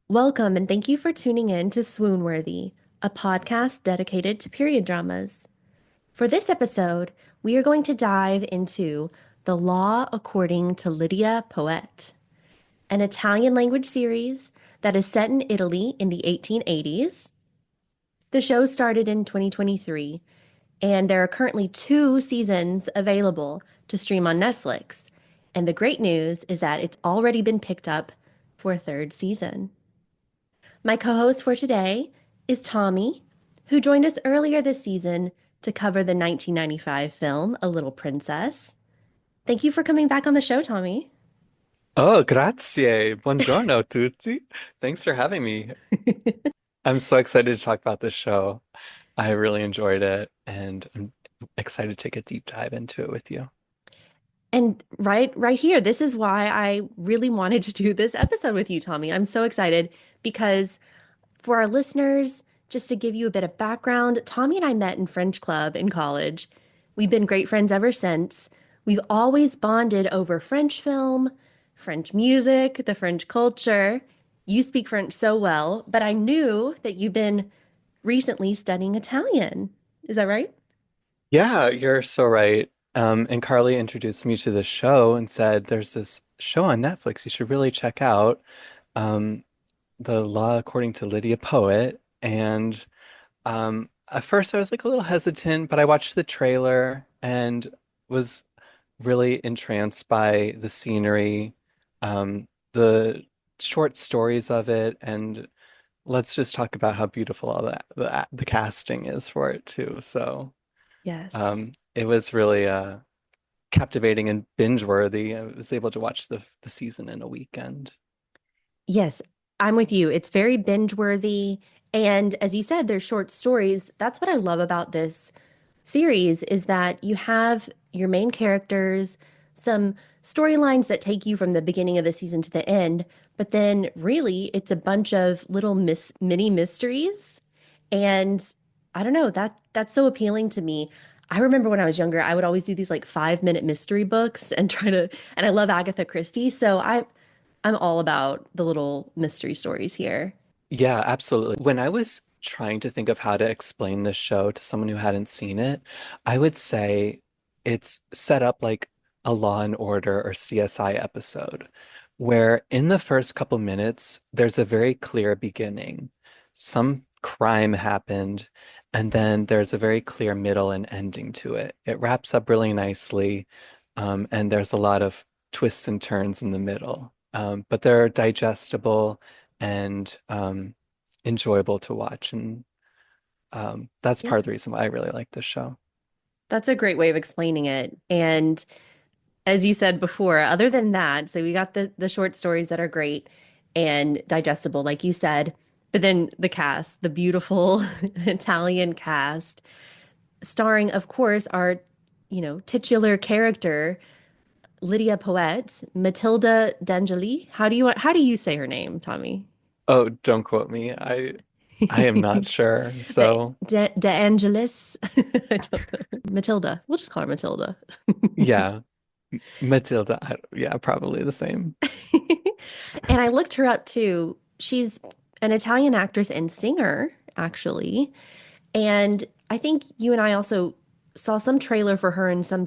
Welcome and thank you for tuning in to Swoon Worthy, a podcast dedicated to period dramas. For this episode, we are going to dive into The Law According to Lidia Poët, an Italian language series that is set in Italy in the 1880s. The show started in 2023, and there are currently two seasons available to stream on Netflix. And the great news is that it's already been picked up for a third season. My co host for today is Tommy, who joined us earlier this season to cover the 1995 film A Little Princess. Thank you for coming back on the show, Tommy. Oh, grazie. Buongiorno tutti. Thanks for having me. I'm so excited to talk about this show. I really enjoyed it, and I'm excited to take a deep dive into it with you. And right here, this is why I really wanted to do this episode with you, Tommy. I'm so excited because for our listeners, just to give you a bit of background, Tommy and I met in French club in college. We've been great friends ever since. We've always bonded over French film, French music, the French culture. You speak French so well, but I knew that you've been recently studying Italian. Is that right? Yeah, you're so right. And Carly introduced me to this show and said, "There's this show on Netflix you should really check out, um, The Law According to Lydia Poet." And at first, I was like a little hesitant, but I watched the trailer and was really entranced by the scenery, the short stories of it, and let's just talk about how beautiful all that the casting is for it too. So, Yes. it was really captivating and binge worthy. I was able to watch the season in a weekend. Yes, I'm with you. It's very binge worthy. And as you said, they're short stories. That's what I love about this series is that you have your main characters, some storylines that take you from the beginning of the season to the end, but then really it's a bunch of little mini mysteries. And I don't know, that's so appealing to me. I remember when I was younger, I would always do these like 5-minute mystery books and and I love Agatha Christie, so I'm all about the little mystery stories here. Yeah, absolutely. When I was trying to think of how to explain this show to someone who hadn't seen it, I would say it's set up like a Law and Order or CSI episode, where in the first couple minutes, there's a very clear beginning. Some crime happened, and then there's a very clear middle and ending to it. It wraps up really nicely, and there's a lot of twists and turns in the middle. But they're digestible and enjoyable to watch. And that's Yeah. part of the reason why I really like this show. That's a great way of explaining it. And as you said before, other than that, so we got the short stories that are great and digestible, like you said, but then the cast, the beautiful Italian cast, starring, of course, our, titular character, Lydia Poët, Matilda D'Angeli. How do you say her name, Tommy? Oh, don't quote me. I am not sure. So De Angelis. I don't know. Matilda. We'll just call her Matilda. yeah, Matilda. Yeah, probably the same. And I looked her up too. She's an Italian actress and singer, actually. And I think you and I also saw some trailer for her in some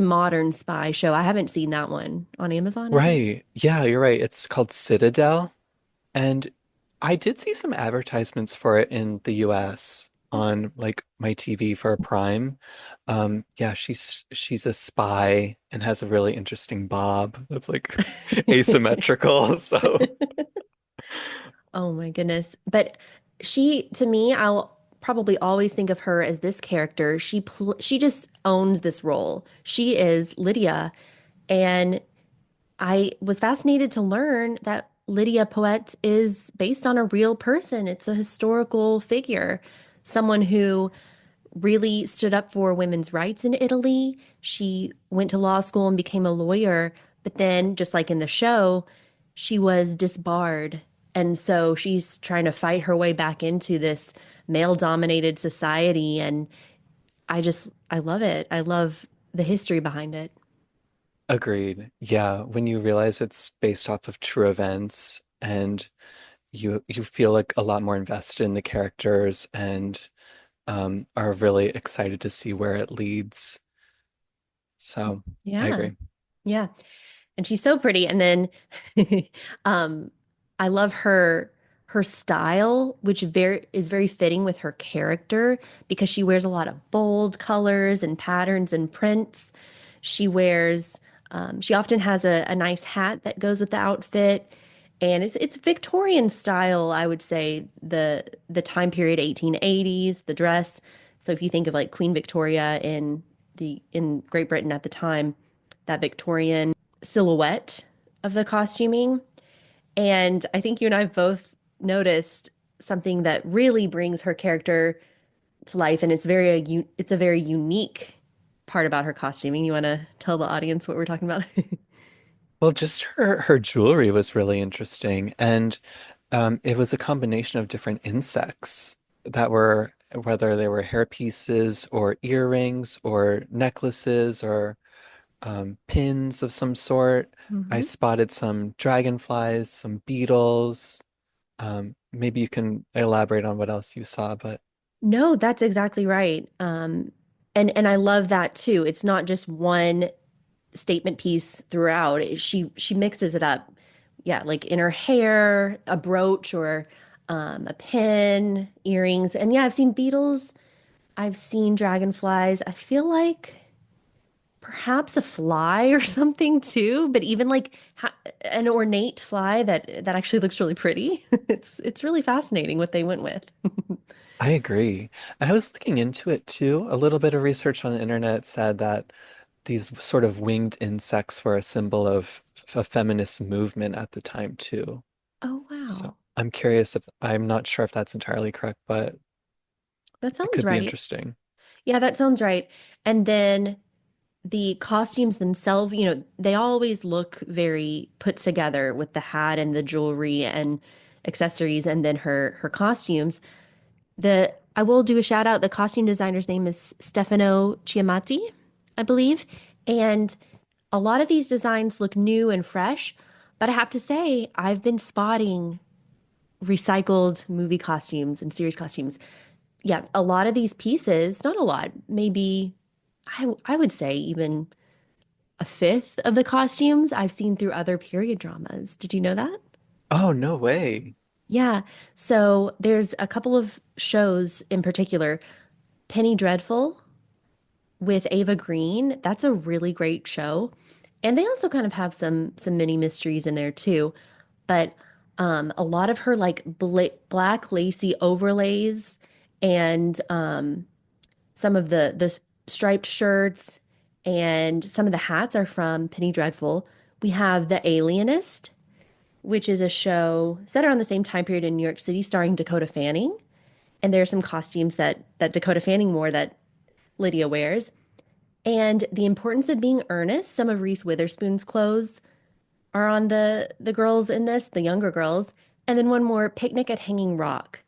modern spy show. I haven't seen that one on Amazon, I think. Right. Yeah, you're right. It's called Citadel. And I did see some advertisements for it in the US on like my TV for a Prime. Yeah, she's a spy and has a really interesting bob that's like asymmetrical. So Oh my goodness. But to me, I'll probably always think of her as this character. She just owns this role. She is Lydia, and I was fascinated to learn that Lydia Poët is based on a real person. It's a historical figure, someone who really stood up for women's rights in Italy. She went to law school and became a lawyer, but then, just like in the show, she was disbarred. And so she's trying to fight her way back into this male-dominated society. And I love it. I love the history behind it. agreed. Yeah, when you realize it's based off of true events, and you feel like a lot more invested in the characters and are really excited to see where it leads. So I Yeah. agree. Yeah. And she's so pretty. And then um I love her style, which very fitting with her character because she wears a lot of bold colors and patterns and prints. She wears she often has a nice hat that goes with the outfit. And it's Victorian style, I would say, the time period 1880s, the dress. So if you think of like Queen Victoria in Great Britain at the time, that Victorian silhouette of the costuming. And I think you and I have both noticed something that really brings her character to life, and it's a very unique part about her costuming. You want to tell the audience what we're talking about? Well, just her jewelry was really interesting, and it was a combination of different insects that were whether they were hair pieces or earrings or necklaces or pins of some sort. I Mhm. spotted some dragonflies, some beetles. Maybe you can elaborate on what else you saw, but No, that's exactly right. And I love that too. It's not just one statement piece throughout. She mixes it up. Yeah, like in her hair, a brooch or a pin, earrings. And yeah, I've seen beetles, I've seen dragonflies. I feel like perhaps a fly or something too, but even like an ornate fly that actually looks really pretty. It's really fascinating what they went with. I agree. And I was looking into it too. A little bit of research on the internet said that these sort of winged insects were a symbol of a feminist movement at the time too. Oh, So wow. I'm curious if I'm not sure if that's entirely correct, but That it sounds could be right. interesting. Yeah, that sounds right. And then the costumes themselves, they always look very put together with the hat and the jewelry and accessories and then her costumes. The I will do a shout out. The costume designer's name is Stefano Chiamati, I believe. And a lot of these designs look new and fresh, but I have to say, I've been spotting recycled movie costumes and series costumes. Yeah, a lot of these pieces, not a lot, maybe I would say even a fifth of the costumes I've seen through other period dramas. Did you know that? Oh, no way. Yeah. So there's a couple of shows in particular. Penny Dreadful with Ava Green. That's a really great show. And they also kind of have some mini mysteries in there too. But a lot of her like black lacy overlays and some of the striped shirts and some of the hats are from Penny Dreadful. We have The Alienist, which is a show set around the same time period in New York City starring Dakota Fanning. And there are some costumes that Dakota Fanning wore that Lydia wears. And The Importance of Being Earnest, some of Reese Witherspoon's clothes are on the girls in this, the younger girls. And then one more, Picnic at Hanging Rock.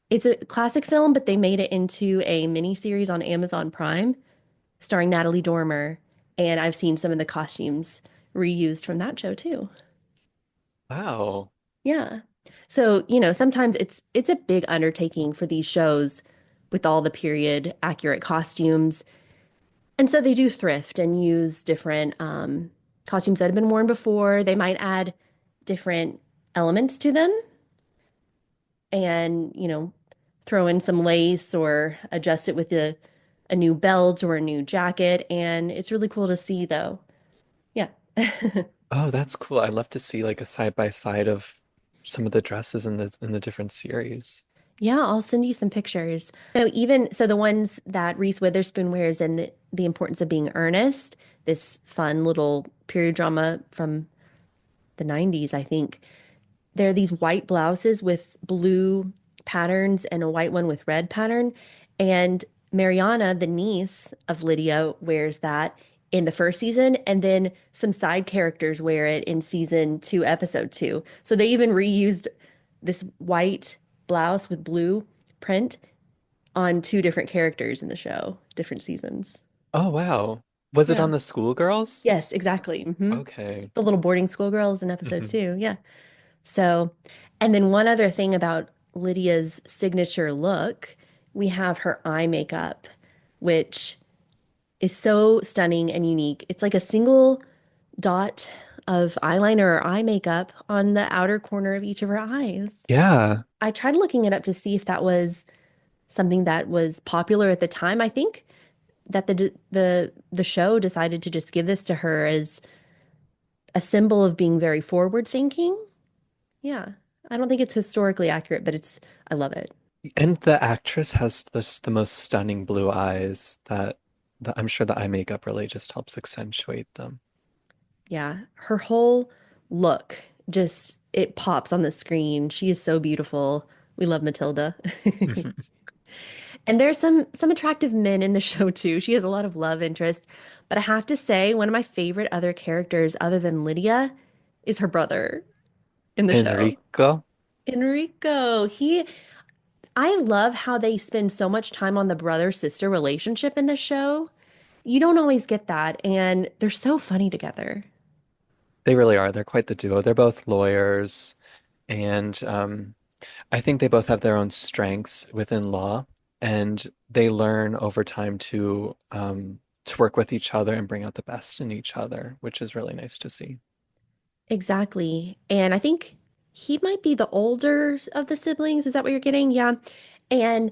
It's a classic film, but they made it into a mini series on Amazon Prime starring Natalie Dormer. And I've seen some of the costumes reused from that show too. Wow. Yeah. So, sometimes it's a big undertaking for these shows with all the period accurate costumes. And so they do thrift and use different costumes that have been worn before. They might add different elements to them and, throw in some lace or adjust it with a new belt or a new jacket. And it's really cool to see, though. Yeah. Oh, that's cool. I'd love to see like a side by side of some of the dresses in the different series. Yeah, I'll send you some pictures. Even so, the ones that Reese Witherspoon wears in the Importance of Being Earnest, this fun little period drama from the 90s, I think. There are these white blouses with blue patterns and a white one with red pattern. And Mariana, the niece of Lydia, wears that in the first season. And then some side characters wear it in season two, episode two. So they even reused this white blouse with blue print on two different characters in the show, different seasons. Oh, wow. Was it Yeah. on the schoolgirls? Yes, exactly. Okay. The little boarding school girls in episode Hmm. two. Yeah. So, and then one other thing about Lydia's signature look, we have her eye makeup, which is so stunning and unique. It's like a single dot of eyeliner or eye makeup on the outer corner of each of her eyes. Yeah. I tried looking it up to see if that was something that was popular at the time. I think that the show decided to just give this to her as a symbol of being very forward thinking. Yeah. I don't think it's historically accurate, but I love it. And the actress has the most stunning blue eyes that I'm sure the eye makeup really just helps accentuate them. Yeah. Her whole look just, it pops on the screen. She is so beautiful. We love Matilda. And there's some attractive men in the show too. She has a lot of love interest, but I have to say one of my favorite other characters other than Lydia is her brother in the show. Enrico, Enrico. I love how they spend so much time on the brother-sister relationship in the show. You don't always get that, and they're so funny together. they really are. They're quite the duo. They're both lawyers, and I think they both have their own strengths within law, and they learn over time to work with each other and bring out the best in each other, which is really nice to see. Exactly. And I think he might be the older of the siblings. Is that what you're getting? Yeah. And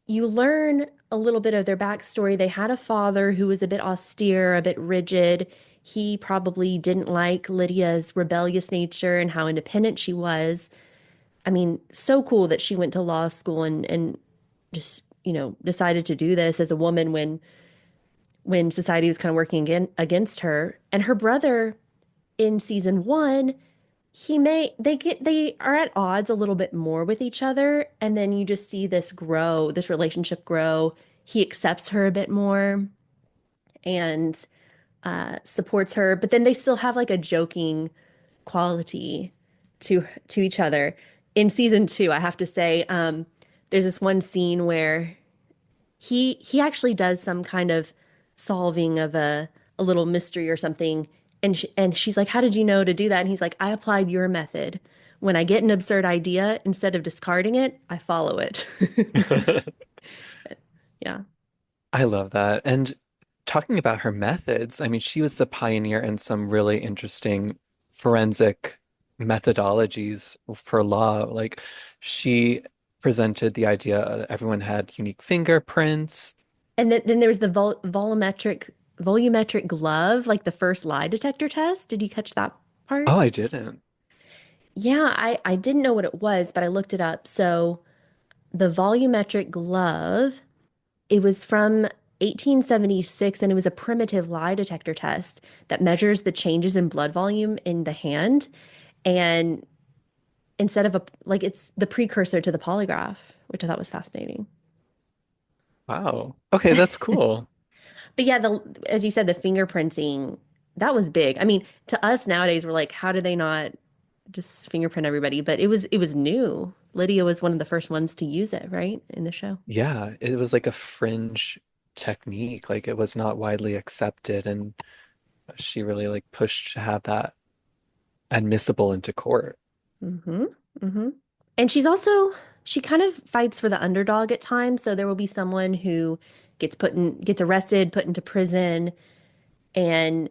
you learn a little bit of their backstory. They had a father who was a bit austere, a bit rigid. He probably didn't like Lydia's rebellious nature and how independent she was. I mean, so cool that she went to law school and just, decided to do this as a woman when society was kind of working against her. And her brother in season one, they are at odds a little bit more with each other, and then you just see this relationship grow. He accepts her a bit more and supports her, but then they still have like a joking quality to each other. In season two, I have to say, there's this one scene where he actually does some kind of solving of a little mystery or something, and she's like, "How did you know to do that?" And he's like, "I applied your method. When I get an absurd idea, instead of discarding it, I follow it." Yeah. I love that. And talking about her methods, I mean, she was a pioneer in some really interesting forensic methodologies for law. Like, she presented the idea that everyone had unique fingerprints. And then there was the volumetric glove, like the first lie detector test. Did you catch that part? Oh, I didn't. Yeah, I didn't know what it was, but I looked it up. So the volumetric glove, it was from 1876 and it was a primitive lie detector test that measures the changes in blood volume in the hand. And instead of it's the precursor to the polygraph, which I thought was fascinating. Wow. Okay, that's cool. But yeah, as you said, the fingerprinting, that was big. I mean, to us nowadays, we're like, how do they not just fingerprint everybody? But it was new. Lydia was one of the first ones to use it, right, in the show. Yeah, it was like a fringe technique. Like, it was not widely accepted, and she really like pushed to have that admissible into court. Mm-hmm. Mm-hmm. And she kind of fights for the underdog at times. So there will be someone who gets arrested, put into prison, and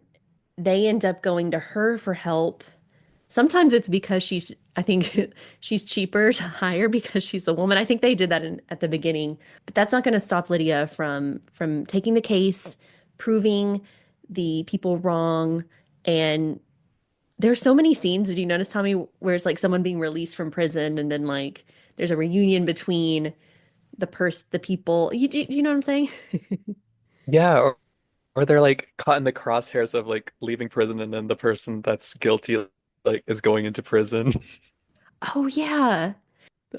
they end up going to her for help. Sometimes it's because I think she's cheaper to hire because she's a woman. I think they did that at the beginning, but that's not going to stop Lydia from taking the case, proving the people wrong. And there's so many scenes. Did you notice, Tommy, where it's like someone being released from prison and then like there's a reunion between the people. Do you know what I'm saying? Yeah, or they're like caught in the crosshairs of like leaving prison and then the person that's guilty like is going into prison. Oh yeah.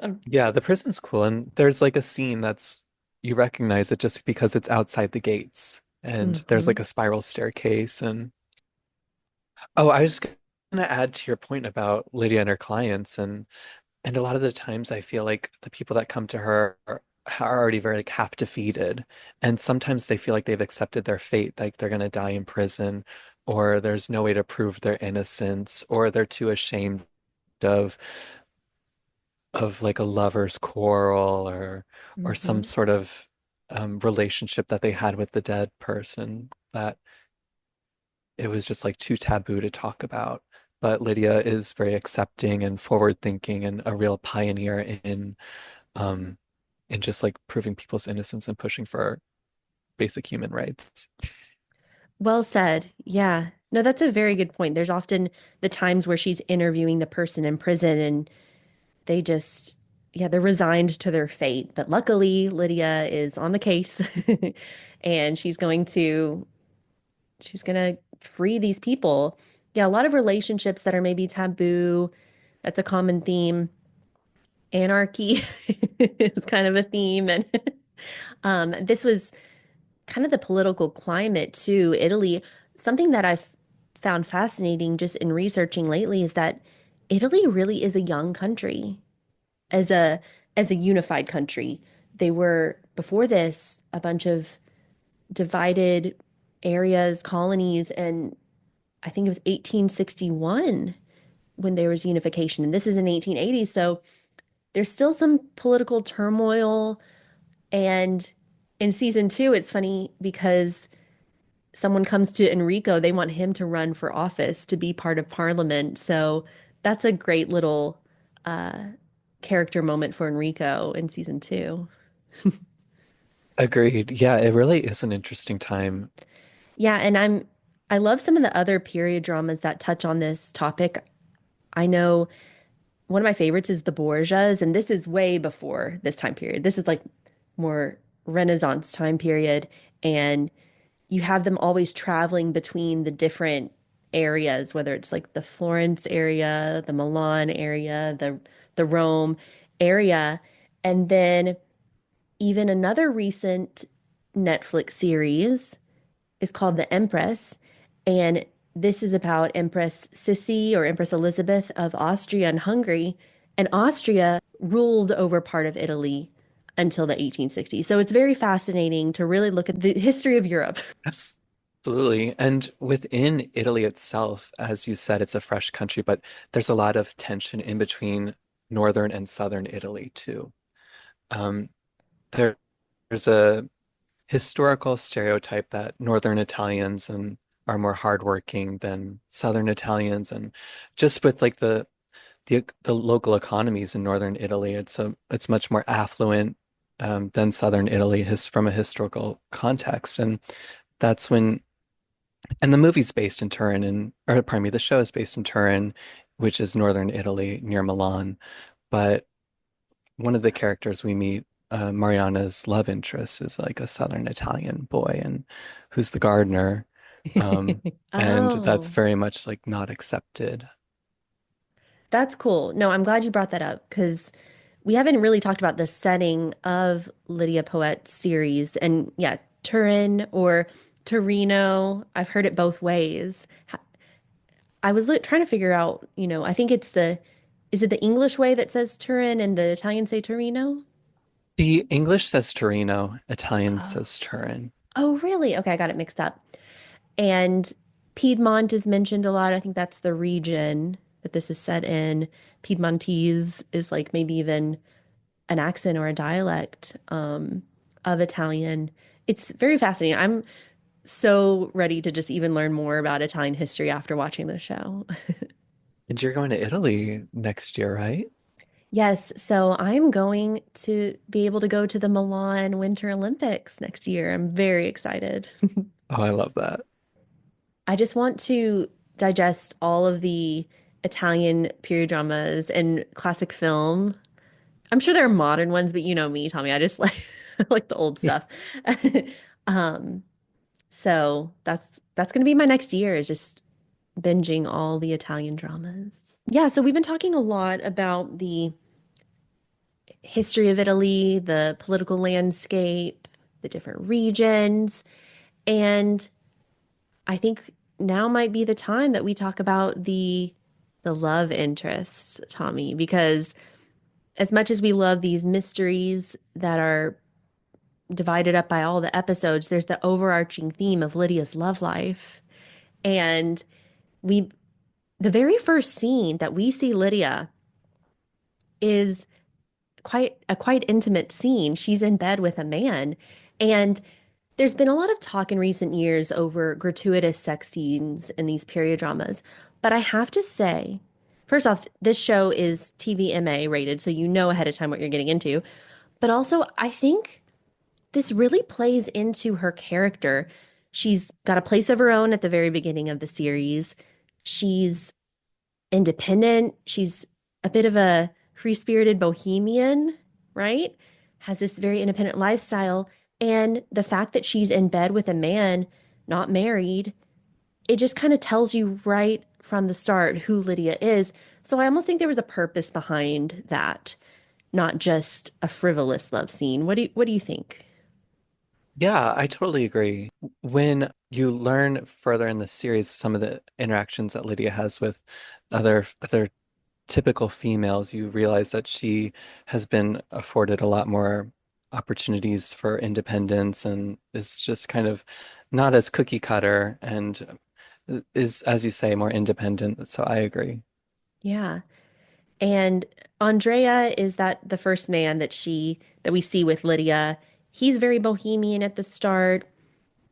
Um, Yeah, the prison's cool and there's like a scene that's you recognize it just because it's outside the gates and there's like mhm. a spiral staircase and oh, I was gonna add to your point about Lydia and her clients and a lot of the times I feel like the people that come to her are already very like half defeated. And sometimes they feel like they've accepted their fate, like they're gonna die in prison, or there's no way to prove their innocence, or they're too ashamed of like a lover's quarrel or some Hmm. sort of relationship that they had with the dead person that it was just like too taboo to talk about. But Lydia is very accepting and forward thinking and a real pioneer um in just like proving people's innocence and pushing for basic human rights. Well said. Yeah. No, that's a very good point. There's often the times where she's interviewing the person in prison and they just, yeah, they're resigned to their fate. But luckily, Lydia is on the case and she's gonna free these people. Yeah, a lot of relationships that are maybe taboo. That's a common theme. Anarchy is kind of a theme. And this was kind of the political climate too. Italy, something that I've found fascinating just in researching lately is that Italy really is a young country as a unified country. They were before this a bunch of divided areas, colonies, and I think it was 1861 when there was unification, and this is in 1880. So there's still some political turmoil. And in season two, it's funny because someone comes to Enrico, they want him to run for office to be part of parliament. So that's a great little uh, character moment for Enrico in season two. Agreed. Yeah, it really is an interesting time. Yeah, and I love some of the other period dramas that touch on this topic. I know one of my favorites is the Borgias, and this is way before this time period. This is like more Renaissance time period, and you have them always traveling between the different areas, whether it's like the Florence area, the Milan area, the Rome area, and then even another recent Netflix series is called The Empress, and this is about Empress Sissi or Empress Elizabeth of Austria and Hungary. And Austria ruled over part of Italy until the 1860s. So it's very fascinating to really look at the history of Europe. Absolutely. And within Italy itself, as you said, it's a fresh country, but there's a lot of tension in between northern and southern Italy too. Um, there, there's a historical stereotype that northern Italians and are more hardworking than southern Italians, and just with like the local economies in northern Italy, it's much more affluent than southern Italy his, from a historical context, and that's when and the movie's based in Turin, and or pardon me, the show is based in Turin, which is northern Italy near Milan. But one of the characters we meet, Mariana's love interest, is like a southern Italian boy, and who's the gardener. Um, and that's Oh, very much like not accepted. that's cool. No, I'm glad you brought that up because we haven't really talked about the setting of Lydia Poet's series. And yeah, Turin or Torino, I've heard it both ways. I was trying to figure out, I think is it the English way that says Turin and the Italian say Torino? The English says Torino, Italian Oh. says Turin. Oh, really? Okay, I got it mixed up. And Piedmont is mentioned a lot. I think that's the region that this is set in. Piedmontese is like maybe even an accent or a dialect of Italian. It's very fascinating. I'm so ready to just even learn more about Italian history after watching the show. And you're going to Italy next year, right? Yes, so I'm going to be able to go to the Milan Winter Olympics next year. I'm very excited. Oh, I love that. I just want to digest all of the Italian period dramas and classic film. I'm sure there are modern ones, but you know me, Tommy. I just like I like the old stuff. Um, so that's gonna be my next year is just binging all the Italian dramas. Yeah, so we've been talking a lot about the history of Italy, the political landscape, the different regions, and I think now might be the time that we talk about the love interests, Tommy, because as much as we love these mysteries that are divided up by all the episodes, there's the overarching theme of Lydia's love life. And we the very first scene that we see Lydia is quite intimate scene. She's in bed with a man. And there's been a lot of talk in recent years over gratuitous sex scenes in these period dramas. But I have to say, first off, this show is TVMA rated, so you know ahead of time what you're getting into. But also, I think this really plays into her character. She's got a place of her own at the very beginning of the series. She's independent. She's a bit of a free-spirited bohemian, right? Has this very independent lifestyle. And the fact that she's in bed with a man, not married, it just kind of tells you right from the start who Lydia is. So I almost think there was a purpose behind that, not just a frivolous love scene. What do you think? Yeah, I totally agree. When you learn further in the series some of the interactions that Lydia has with other typical females, you realize that she has been afforded a lot more opportunities for independence and is just kind of not as cookie cutter and is, as you say, more independent. So I agree. Yeah. And Andrea is that the first man that we see with Lydia. He's very bohemian at the start.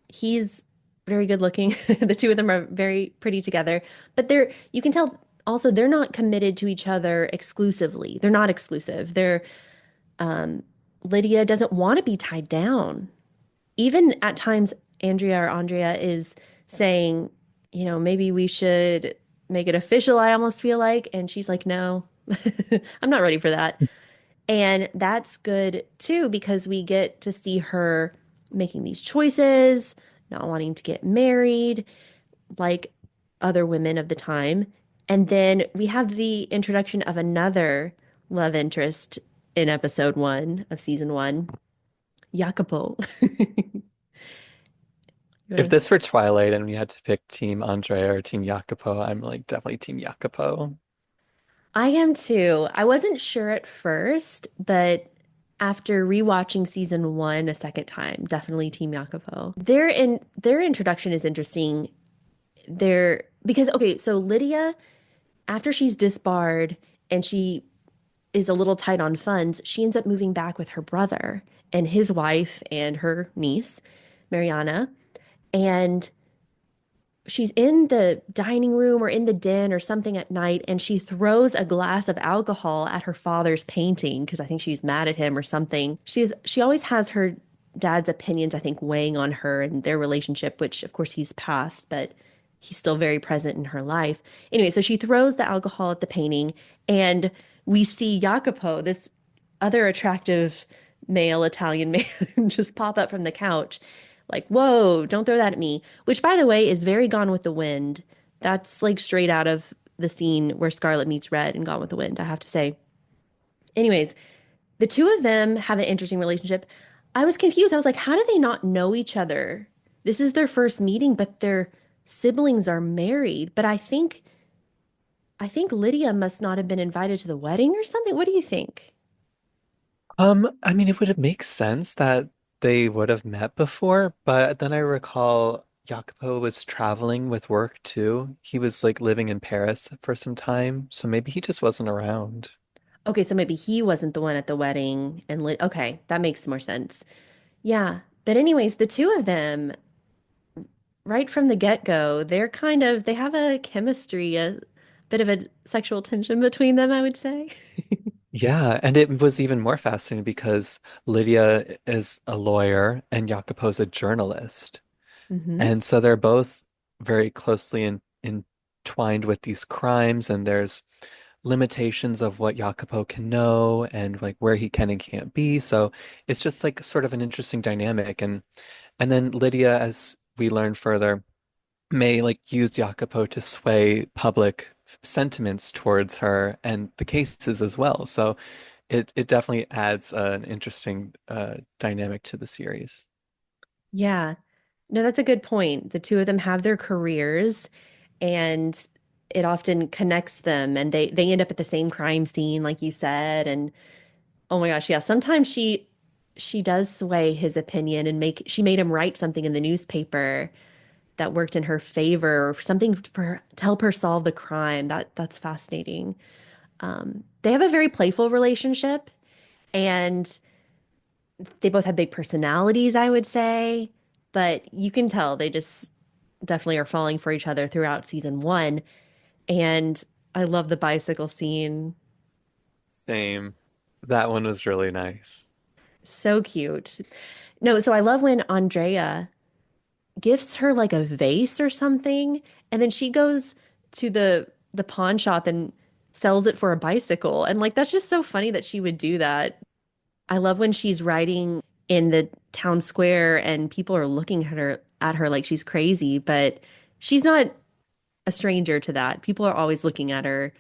He's very good looking. The two of them are very pretty together, but you can tell also they're not committed to each other exclusively. They're not exclusive. Um, Lydia doesn't want to be tied down. Even at times, Andrea is saying, maybe we should make it official, I almost feel like. And she's like, no, I'm not ready for that. And that's good too, because we get to see her making these choices, not wanting to get married like other women of the time. And then we have the introduction of another love interest in episode one of season one, Jacopo. You If wanna- this were Twilight and we had to pick Team Andrea or Team Jacopo, I'm like definitely Team Jacopo. I am too. I wasn't sure at first, but after rewatching season one a second time, definitely Team Jacopo. Their introduction is interesting. They're because okay, so Lydia, after she's disbarred and she is a little tight on funds, she ends up moving back with her brother and his wife and her niece, Mariana. And she's in the dining room or in the den or something at night, and she throws a glass of alcohol at her father's painting because I think she's mad at him or something. She always has her dad's opinions, I think, weighing on her and their relationship, which of course he's passed, but he's still very present in her life. Anyway, so she throws the alcohol at the painting, and we see Jacopo, this other attractive male Italian man, just pop up from the couch like, whoa, don't throw that at me. Which, by the way, is very Gone with the Wind. That's like straight out of the scene where Scarlet meets Red in Gone with the Wind, I have to say. Anyways, the two of them have an interesting relationship. I was confused. I was like, how do they not know each other? This is their first meeting, but their siblings are married. But I think Lydia must not have been invited to the wedding or something. What do you think? I mean, it would have made sense that they would have met before, but then I recall Jacopo was traveling with work too. He was like living in Paris for some time, so maybe he just wasn't around. Okay, so maybe he wasn't the one at the wedding and okay, that makes more sense. Yeah. But anyways, the two of them, right from the get-go, they have a chemistry, a bit of a sexual tension between them, I would say. Yeah, and it was even more fascinating because Lydia is a lawyer and Jacopo's a journalist. Hmm. And so they're both very closely entwined with these crimes, and there's limitations of what Jacopo can know and like where he can and can't be. So it's just like sort of an interesting dynamic. And then Lydia, as we learn further, may like use Jacopo to sway public sentiments towards her and the cases as well. So it definitely adds an interesting dynamic to the series. Yeah. No, that's a good point. The two of them have their careers and it often connects them and they end up at the same crime scene, like you said. And oh my gosh, yeah, sometimes she does sway his opinion and make she made him write something in the newspaper. that worked in her favor or something for to help her solve the crime. That's fascinating. They have a very playful relationship and they both have big personalities, I would say, but you can tell they just definitely are falling for each other throughout season one. And I love the bicycle scene. Same. That one was really nice. So cute. No, so I love when Andrea gifts her like a vase or something, and then she goes to the pawn shop and sells it for a bicycle. And like that's just so funny that she would do that. I love when she's riding in the town square and people are looking at her like she's crazy, but she's not a stranger to that. People are always looking at her,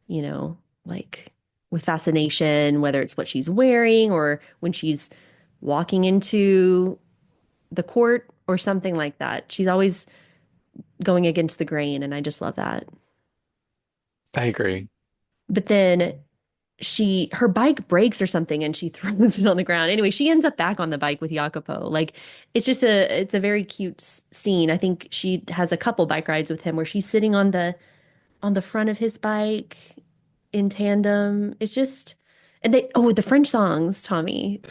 you know, like with fascination, whether it's what she's wearing or when she's walking into the court or something like that. She's always going against the grain, and I just love that. I agree. But then her bike breaks or something and she throws it on the ground. Anyway, she ends up back on the bike with Jacopo. Like it's a very cute scene. I think she has a couple bike rides with him where she's sitting on the front of his bike in tandem. It's just and they the French songs, Tommy.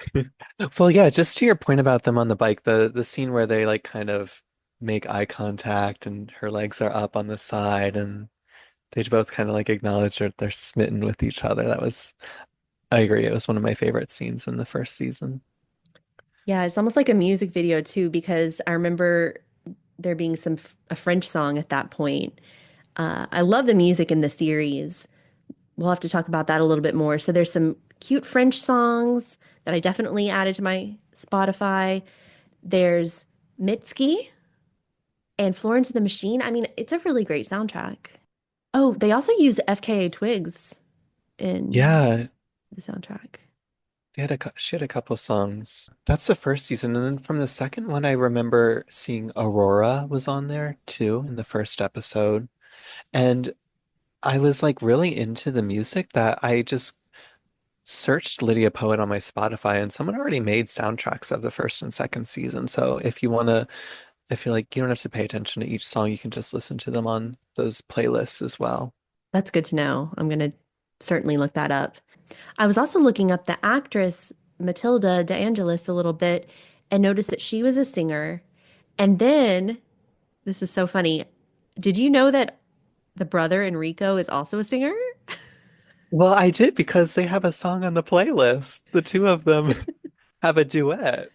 Well, yeah, just to your point about them on the bike, the scene where they like kind of make eye contact and her legs are up on the side and they both kind of like acknowledge that they're smitten with each other. I agree. It was one of my favorite scenes in the first season. Yeah, it's almost like a music video too because I remember there being a French song at that point. I love the music in the series. We'll have to talk about that a little bit more. So there's some cute French songs that I definitely added to my Spotify. There's Mitski and Florence and the Machine. I mean, it's a really great soundtrack. Oh, they also use FKA Twigs in Yeah, the soundtrack. she had a couple songs. That's the first season. And then from the second one, I remember seeing Aurora was on there too in the first episode. And I was like really into the music that I just searched Lydia Poet on my Spotify and someone already made soundtracks of the first and second season. So if you're like, you don't have to pay attention to each song, you can just listen to them on those playlists as well. That's good to know. I'm going to certainly look that up. I was also looking up the actress Matilda De Angelis a little bit and noticed that she was a singer. And then, this is so funny. Did you know that the brother Enrico is also a singer? Well, I did because they have a song on the playlist. The two of them have a duet.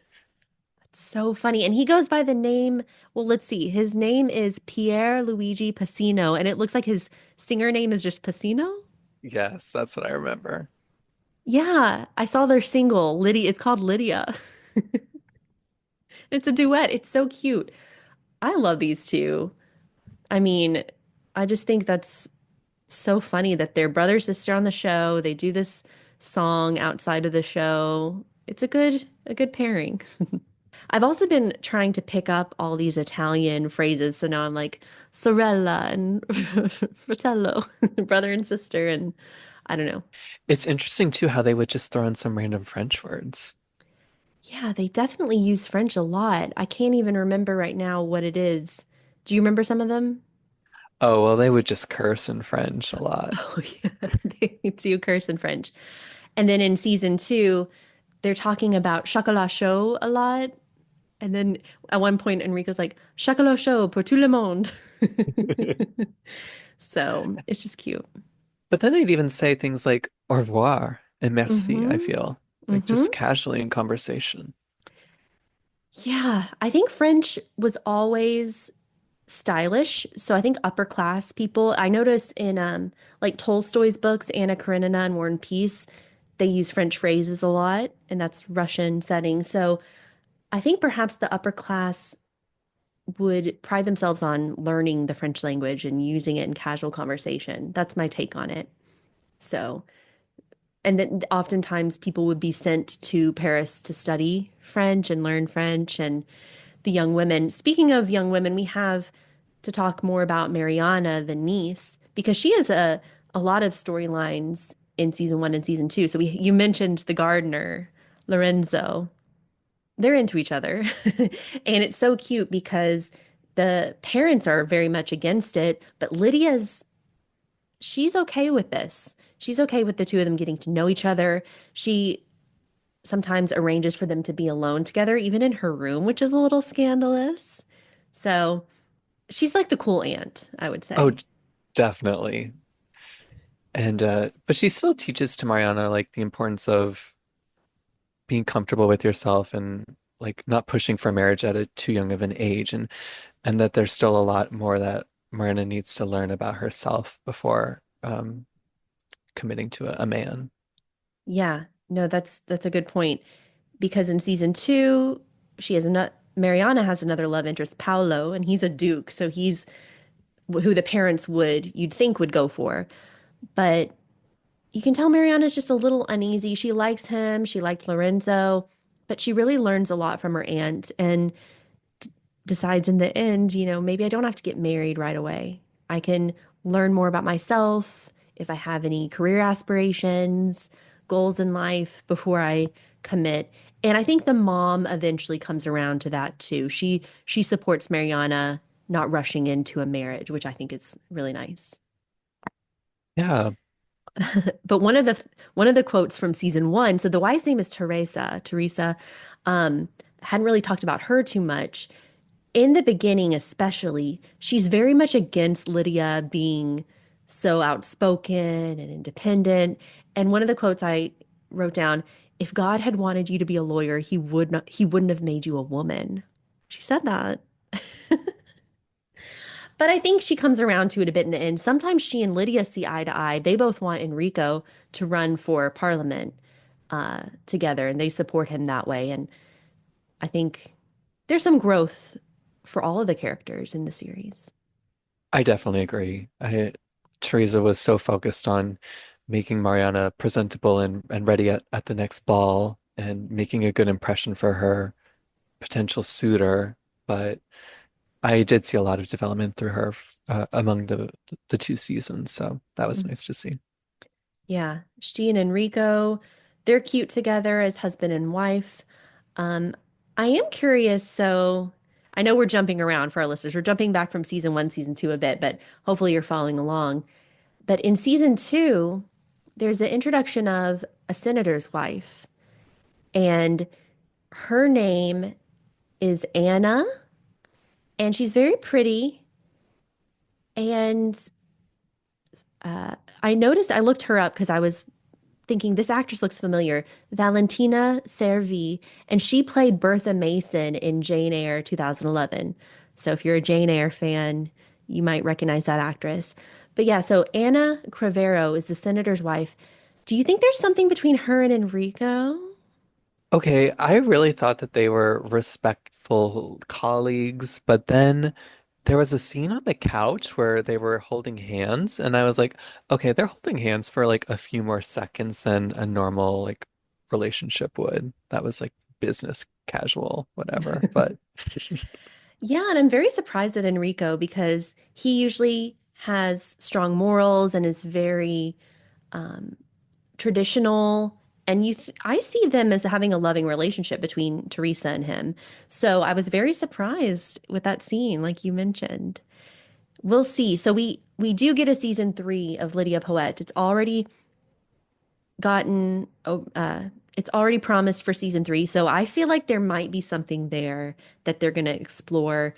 So funny. And he goes by the name, well, let's see. His name is Pier Luigi Pacino, and it looks like his singer name is just Pacino. Yes, that's what I remember. Yeah, I saw their single, Lydia. It's called Lydia. It's a duet. It's so cute. I love these two. I mean, I just think that's so funny that they're brother sister on the show. They do this song outside of the show. It's a good pairing. I've also been trying to pick up all these Italian phrases. So now I'm like sorella and fratello, brother and sister, and I don't know. It's interesting too how they would just throw in some random French words. Yeah, they definitely use French a lot. I can't even remember right now what it is. Do you remember some of them? Oh, well, they would just curse in French a lot. Oh, yeah, they do curse in French. And then in season two, they're talking about chocolat chaud a lot. And then at one point, Enrico's like, chocolat chaud pour tout le monde. So it's just cute. But then they'd even say things like au revoir and merci, I Mm-hmm. feel, like Mm-hmm. just casually in conversation. Yeah, I think French was always stylish. So I think upper class people, I noticed in like Tolstoy's books, Anna Karenina and War and Peace, they use French phrases a lot, and that's Russian setting. So I think perhaps the upper class would pride themselves on learning the French language and using it in casual conversation. That's my take on it. So, and then oftentimes people would be sent to Paris to study French and learn French. And the young women, speaking of young women, we have to talk more about Mariana, the niece, because she has a lot of storylines in season one and season two. So you mentioned the gardener, Lorenzo. They're into each other. And it's so cute because The parents are very much against it, but she's okay with this. She's okay with the two of them getting to know each other. She sometimes arranges for them to be alone together, even in her room, which is a little scandalous. So she's like the cool aunt, I would Oh, say. definitely. And but she still teaches to Mariana like the importance of being comfortable with yourself and like not pushing for marriage at a too young of an age and that there's still a lot more that Mariana needs to learn about herself before committing to a man. Yeah, no, that's a good point because in season two, she has another Mariana has another love interest, Paolo, and he's a duke, so he's who the parents would you'd think would go for. But you can tell Mariana's just a little uneasy. She likes him, she liked Lorenzo, but she really learns a lot from her aunt and decides in the end, maybe I don't have to get married right away. I can learn more about myself if I have any career aspirations, goals in life before I commit. And I think the mom eventually comes around to that too. She supports Mariana not rushing into a marriage, which I think is really nice. Yeah. But one of the quotes from season one, so the wife's name is Teresa. Teresa hadn't really talked about her too much. In the beginning, especially, she's very much against Lydia being so outspoken and independent. And one of the quotes I wrote down, if God had wanted you to be a lawyer, he wouldn't have made you a woman. She said that. But I think she comes around to it a bit in the end. Sometimes she and Lydia see eye to eye. They both want Enrico to run for parliament together, and they support him that way. And I think there's some growth for all of the characters in the series. I definitely agree. Teresa was so focused on making Mariana presentable and ready at the next ball and making a good impression for her potential suitor. But I did see a lot of development through her among the two seasons, so that was Mhm. nice to see. Yeah, she and Enrico, they're cute together as husband and wife. Um, I am curious, so I know we're jumping around for our listeners. We're jumping back from season one, season two a bit, but hopefully you're following along. But in season two, there's the introduction of a senator's wife, and her name is Anna, and she's very pretty. And I noticed, I looked her up because I was thinking this actress looks familiar. Valentina Cervi, and she played Bertha Mason in Jane Eyre 2011. So if you're a Jane Eyre fan, you might recognize that actress. But yeah, so Anna Crevero is the senator's wife. Do you think there's something between her and Enrico? Okay, I really thought that they were respectful colleagues, but then there was a scene on the couch where they were holding hands, and I was like, okay, they're holding hands for like a few more seconds than a normal like relationship would. That was like business casual, whatever. But Yeah, and I'm very surprised at Enrico because he usually has strong morals and is very traditional. And I see them as having a loving relationship between Teresa and him. So I was very surprised with that scene, like you mentioned. We'll see. So we do get a season three of Lydia Poët. Gotten, it's already promised for season three. So I feel like there might be something there that they're going to explore,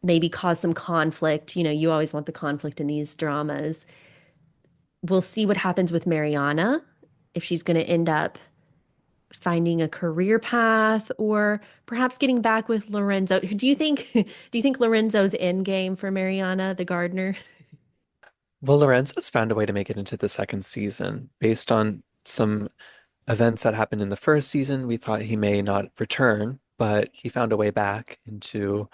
maybe cause some conflict. You always want the conflict in these dramas. We'll see what happens with Mariana, if she's going to end up finding a career path or perhaps getting back with Lorenzo. Do you think Lorenzo's end game for Mariana, the gardener? well, Lorenzo's found a way to make it into the second season based on some events that happened in the first season. We thought he may not return, but he found a way back into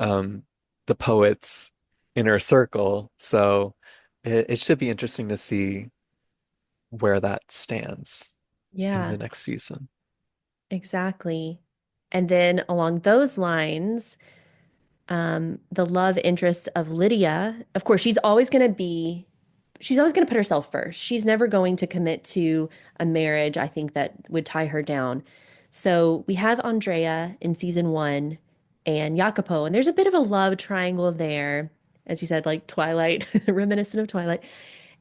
um, the poet's inner circle. So it should be interesting to see where that stands in Yeah, the next season. exactly. And then along those lines, the love interest of Lydia, of course, she's always going to put herself first. She's never going to commit to a marriage, I think, that would tie her down. So we have Andrea in season one. and Jacopo. And there's a bit of a love triangle there, as you said, like Twilight, reminiscent of Twilight.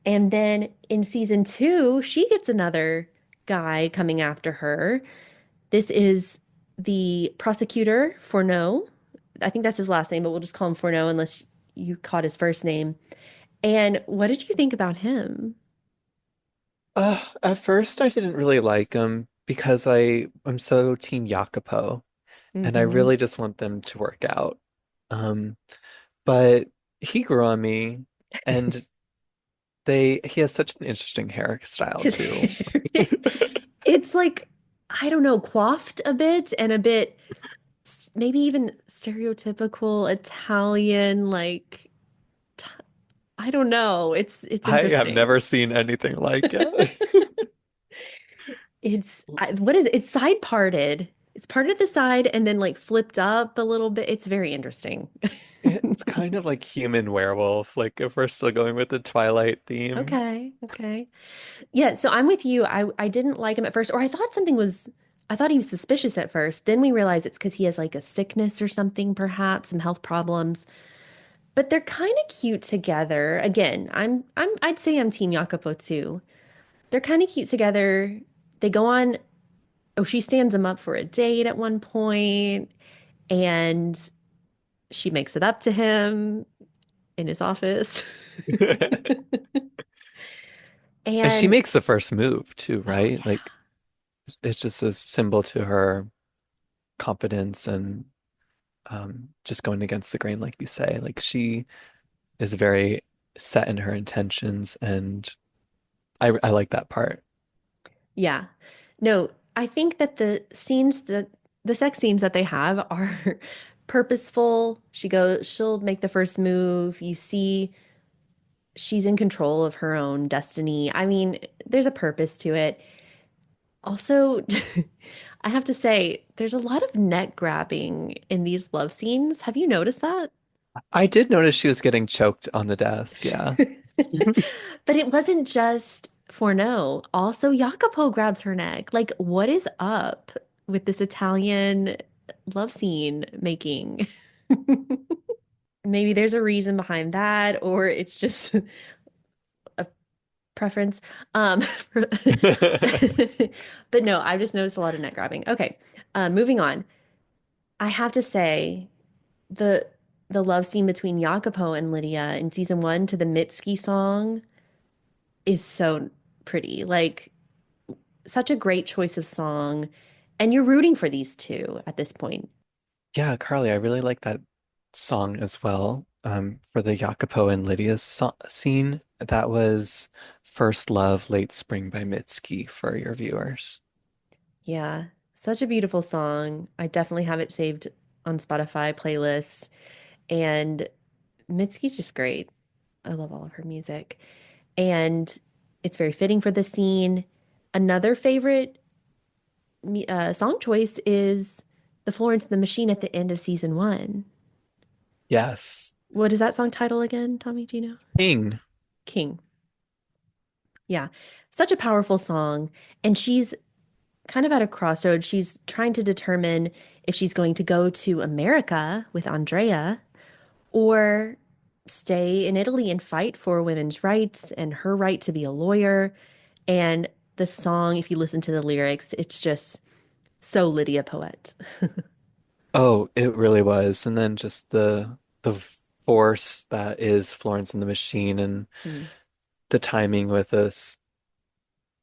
And then in season two, she gets another guy coming after her. This is the prosecutor, Fourneau. I think that's his last name, but we'll just call him Fourneau unless you caught his first name. And what did you think about him? At first, I didn't really like him because I'm so team Jacopo, and I Hmm. really just want them to work out. Um, but he grew on me, and he has such an interesting hairstyle His too. hair, it's like, I don't know, coiffed a bit and a bit maybe even stereotypical Italian, like t- I don't know. It's I have interesting. never seen anything like it. What is it? It's side parted. It's parted at the side and then like flipped up a little bit. It's very interesting. It's kind of like human werewolf, like if we're still going with the Twilight theme. Okay, okay. Yeah, so I'm with you. I didn't like him at first, or I thought he was suspicious at first. Then we realized it's because he has like a sickness or something, perhaps, some health problems. But they're kind of cute together. Again, I'd say I'm Team Jacopo too. They're kind of cute together. They go on, oh, she stands him up for a date at one point, and she makes it up to him in his office. And she And makes the first move too, oh right? yeah. Like it's just a symbol to her confidence and just going against the grain, like you say. Like she is very set in her intentions, and I like that part. Yeah. No, I think that the sex scenes that they have are purposeful. She'll make the first move. You see she's in control of her own destiny. I mean, there's a purpose to it. Also, I have to say, there's a lot of neck grabbing in these love scenes. Have you noticed that? I did notice she was getting choked on the desk. Yeah. But it wasn't just Fourneau. Also, Jacopo grabs her neck. Like, what is up with this Italian love scene making? Maybe there's a reason behind that, or it's just a preference. But no, I've just noticed a lot of neck grabbing. Okay, moving on. I have to say the the love scene between Jacopo and Lydia in season one to the Mitski song is so pretty. Like such a great choice of song. And you're rooting for these two at this point. Yeah, Carly, I really like that song as well. For the Jacopo and Lydia scene, that was First Love, Late Spring by Mitski for your viewers. Yeah, such a beautiful song. I definitely have it saved on Spotify playlist. And Mitski's just great. I love all of her music. And it's very fitting for the scene. Another favorite song choice is The Florence and the Machine at the end of season one. Yes. What is that song title again, Tommy? Do you know? King. King. Yeah, such a powerful song. And she's kind of at a crossroads. She's trying to determine if she's going to go to America with Andrea or stay in Italy and fight for women's rights and her right to be a lawyer. And the song, if you listen to the lyrics, it's just so Lydia Poët. Oh, it really was. And then just the force that is Florence and the Machine and Mm. the timing with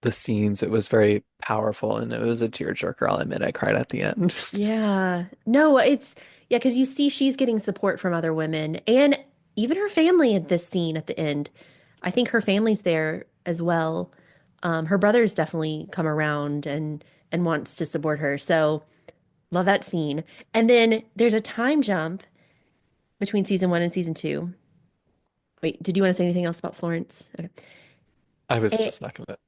the scenes, it was very powerful and it was a tearjerker. I'll admit I cried at the end. Yeah. No, yeah, because you see she's getting support from other women and even her family at this scene at the end. I think her family's there as well. Her brother's definitely come around and wants to support her. So love that scene. And then there's a time jump between season one and season two. Wait, did you want to say anything else about Florence? Okay. I was Eh, just not gonna.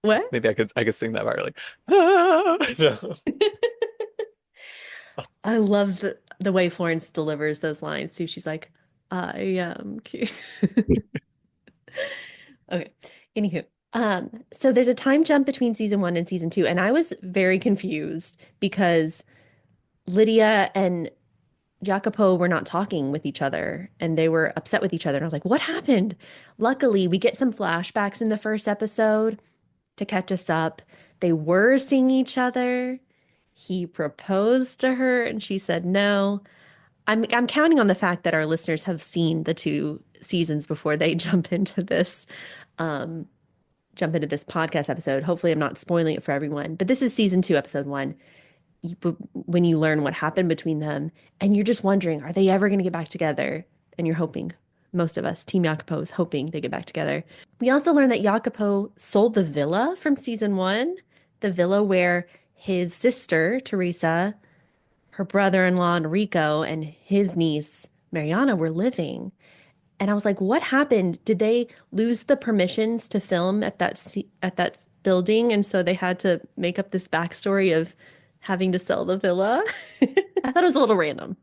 what? Maybe I could sing that part like, ah! No. I love the way Florence delivers those lines too. She's like, I am cute. Okay. Anywho, so there's a time jump between season one and season two, and I was very confused because Lydia and Jacopo were not talking with each other and they were upset with each other. And I was like, what happened? Luckily, we get some flashbacks in the first episode to catch us up. They were seeing each other. He proposed to her and she said no. I'm counting on the fact that our listeners have seen the two seasons before they um jump into this podcast episode. Hopefully I'm not spoiling it for everyone. But this is season 2, episode 1. When you learn what happened between them and you're just wondering, are they ever going to get back together? And you're hoping, most of us, Team Jacopo is hoping they get back together. We also learned that Jacopo sold the villa from season 1, the villa where his sister, Teresa, her brother-in-law, Enrico, and his niece, Mariana, were living. And I was like, what happened? Did they lose the permissions to film at that building? And so they had to make up this backstory of having to sell the villa. I thought it was a little random.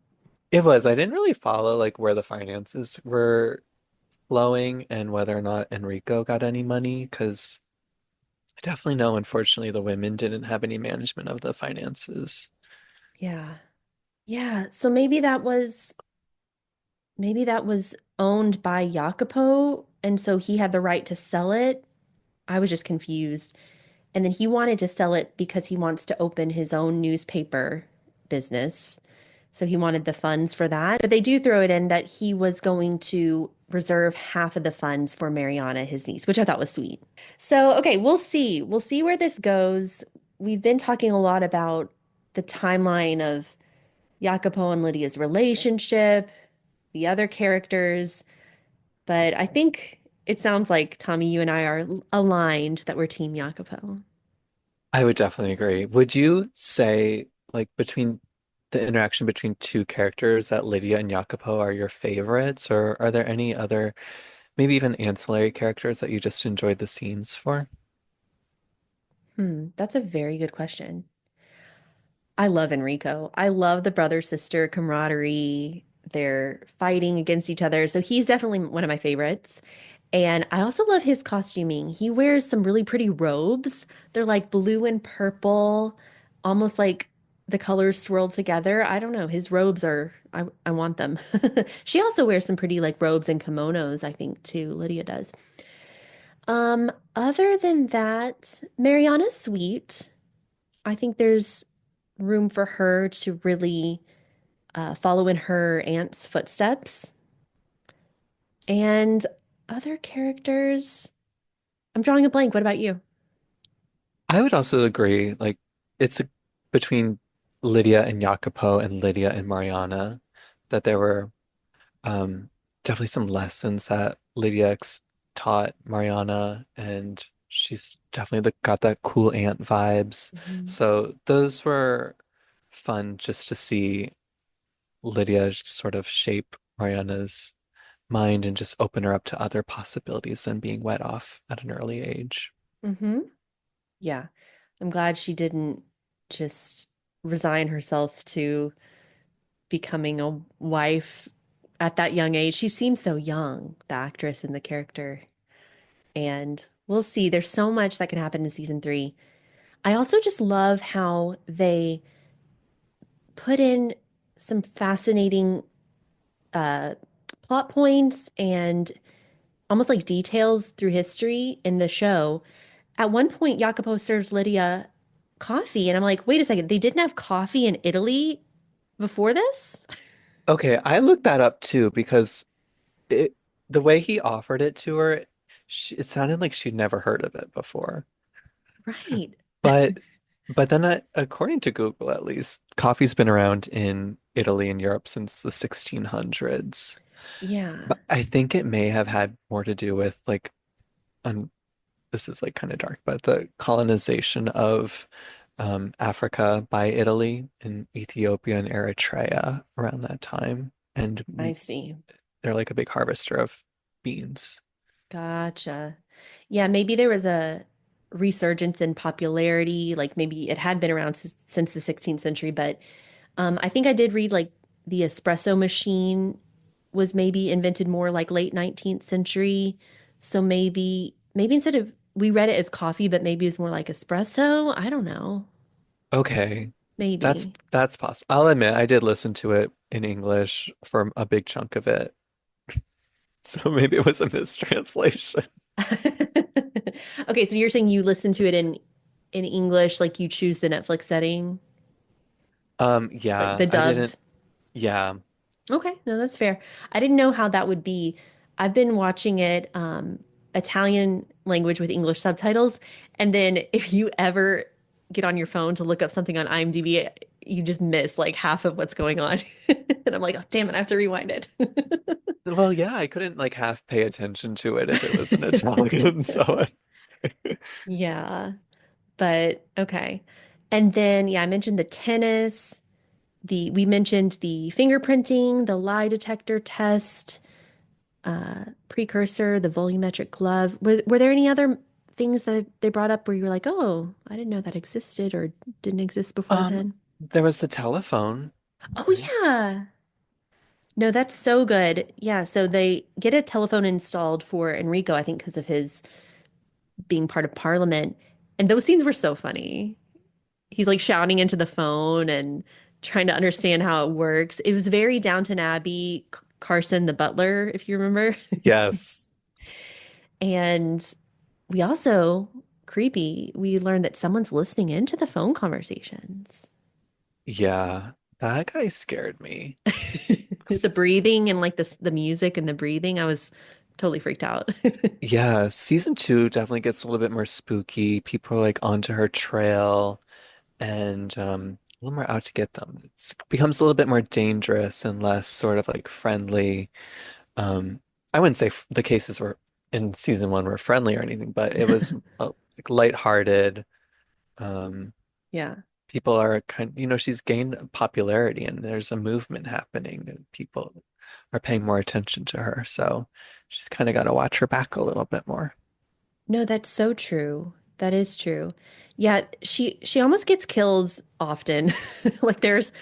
It was. I didn't really follow like where the finances were flowing and whether or not Enrico got any money, because I definitely know, unfortunately, the women didn't have any management of the finances. Yeah. Yeah. So maybe that was owned by Jacopo, and so he had the right to sell it. I was just confused. And then he wanted to sell it because he wants to open his own newspaper business. So he wanted the funds for that. But they do throw it in that he was going to reserve half of the funds for Mariana, his niece, which I thought was sweet. So, okay, we'll see. We'll see where this goes. We've been talking a lot about the timeline of Jacopo and Lydia's relationship, the other characters, but I think it sounds like, Tommy, you and I are aligned that we're Team Jacopo. I would definitely agree. Would you say, like, between the interaction between two characters, that Lydia and Jacopo are your favorites, or are there any other, maybe even ancillary characters that you just enjoyed the scenes for? That's a very good question. I love Enrico. I love the brother sister camaraderie. They're fighting against each other. So he's definitely one of my favorites. And I also love his costuming. He wears some really pretty robes. They're like blue and purple, almost like the colors swirled together. I don't know. His robes are, I want them. She also wears some pretty like robes and kimonos, I think, too. Lydia does. Other than that, Mariana's sweet. I think there's room for her to really follow in her aunt's footsteps. And other characters, I'm drawing a blank. What about you? I would also agree. Like, it's between Lydia and Jacopo and Lydia and Mariana that there were um, definitely some lessons that taught Mariana, and she's definitely got that cool aunt vibes. Mhm. So those were fun just to see Lydia sort of shape Mariana's mind and just open her up to other possibilities than being wet off at an early age. Mm-hmm. Yeah. I'm glad she didn't just resign herself to becoming a wife at that young age. She seems so young, the actress and the character. And we'll see. There's so much that can happen in season 3. I also just love how they put in some fascinating uh, plot points and almost like details through history in the show. At one point, Jacopo serves Lydia coffee, and I'm like, wait a second, they didn't have coffee in Italy before this? Okay, I looked that up too because it the way he offered it to her, it sounded like she'd never heard of it before. Right. But but then according to Google at least, coffee's been around in Italy and Europe since the 1600s. Yeah, But I think it may have had more to do with like um, this is like kind of dark, but the colonization of Africa by Italy and Ethiopia and Eritrea around that time. And I see. they're like a big harvester of beans. Gotcha. Yeah, maybe there was a resurgence in popularity, like maybe it had been around since the 16th century, but I think I did read like the espresso machine was maybe invented more like late 19th century. So maybe instead of we read it as coffee, but maybe it's more like espresso. I don't know. Okay. That's Maybe. that's possible. I'll admit I did listen to it in English for a big chunk of it. So maybe it was a mistranslation. Okay, so you're saying you listen to it in English, like you choose the Netflix setting, like Yeah, the I didn't. dubbed. Yeah. Okay, no, that's fair. I didn't know how that would be. I've been watching it Italian language with English subtitles, and then if you ever get on your phone to look up something on IMDb, you just miss like half of what's going on. And I'm like, oh, damn it, I have to rewind it. Well, yeah, I couldn't like half pay attention to it if it was in Italian, so Yeah, but okay. And then yeah, I mentioned the tennis, the we mentioned the fingerprinting, the lie detector test, precursor, the volumetric glove. Were there any other things that they brought up where you were like, oh, I didn't know that existed or didn't exist before um then? there was the telephone, Oh right? yeah. No, that's so good. Yeah, so they get a telephone installed for Enrico, I think because of his being part of Parliament. And those scenes were so funny. He's like shouting into the phone and trying to understand how it works. It was very Downton Abbey, Carson the butler, if you remember. Yes. And we also, creepy, we learned that someone's listening into the phone conversations. Yeah, that guy scared me. The breathing and like the music and the breathing, I was totally freaked out. Yeah, season two definitely gets a little bit more spooky. People are like onto her trail and a little more out to get them. It becomes a little bit more dangerous and less sort of like friendly. Um, I wouldn't say the cases were in season one were friendly or anything, but it was like lighthearted. Um, Yeah. People are she's gained popularity and there's a movement happening and people are paying more attention to her. So she's kind of got to watch her back a little bit more. No, that's so true. That is true. Yeah, she almost gets killed often. Like there's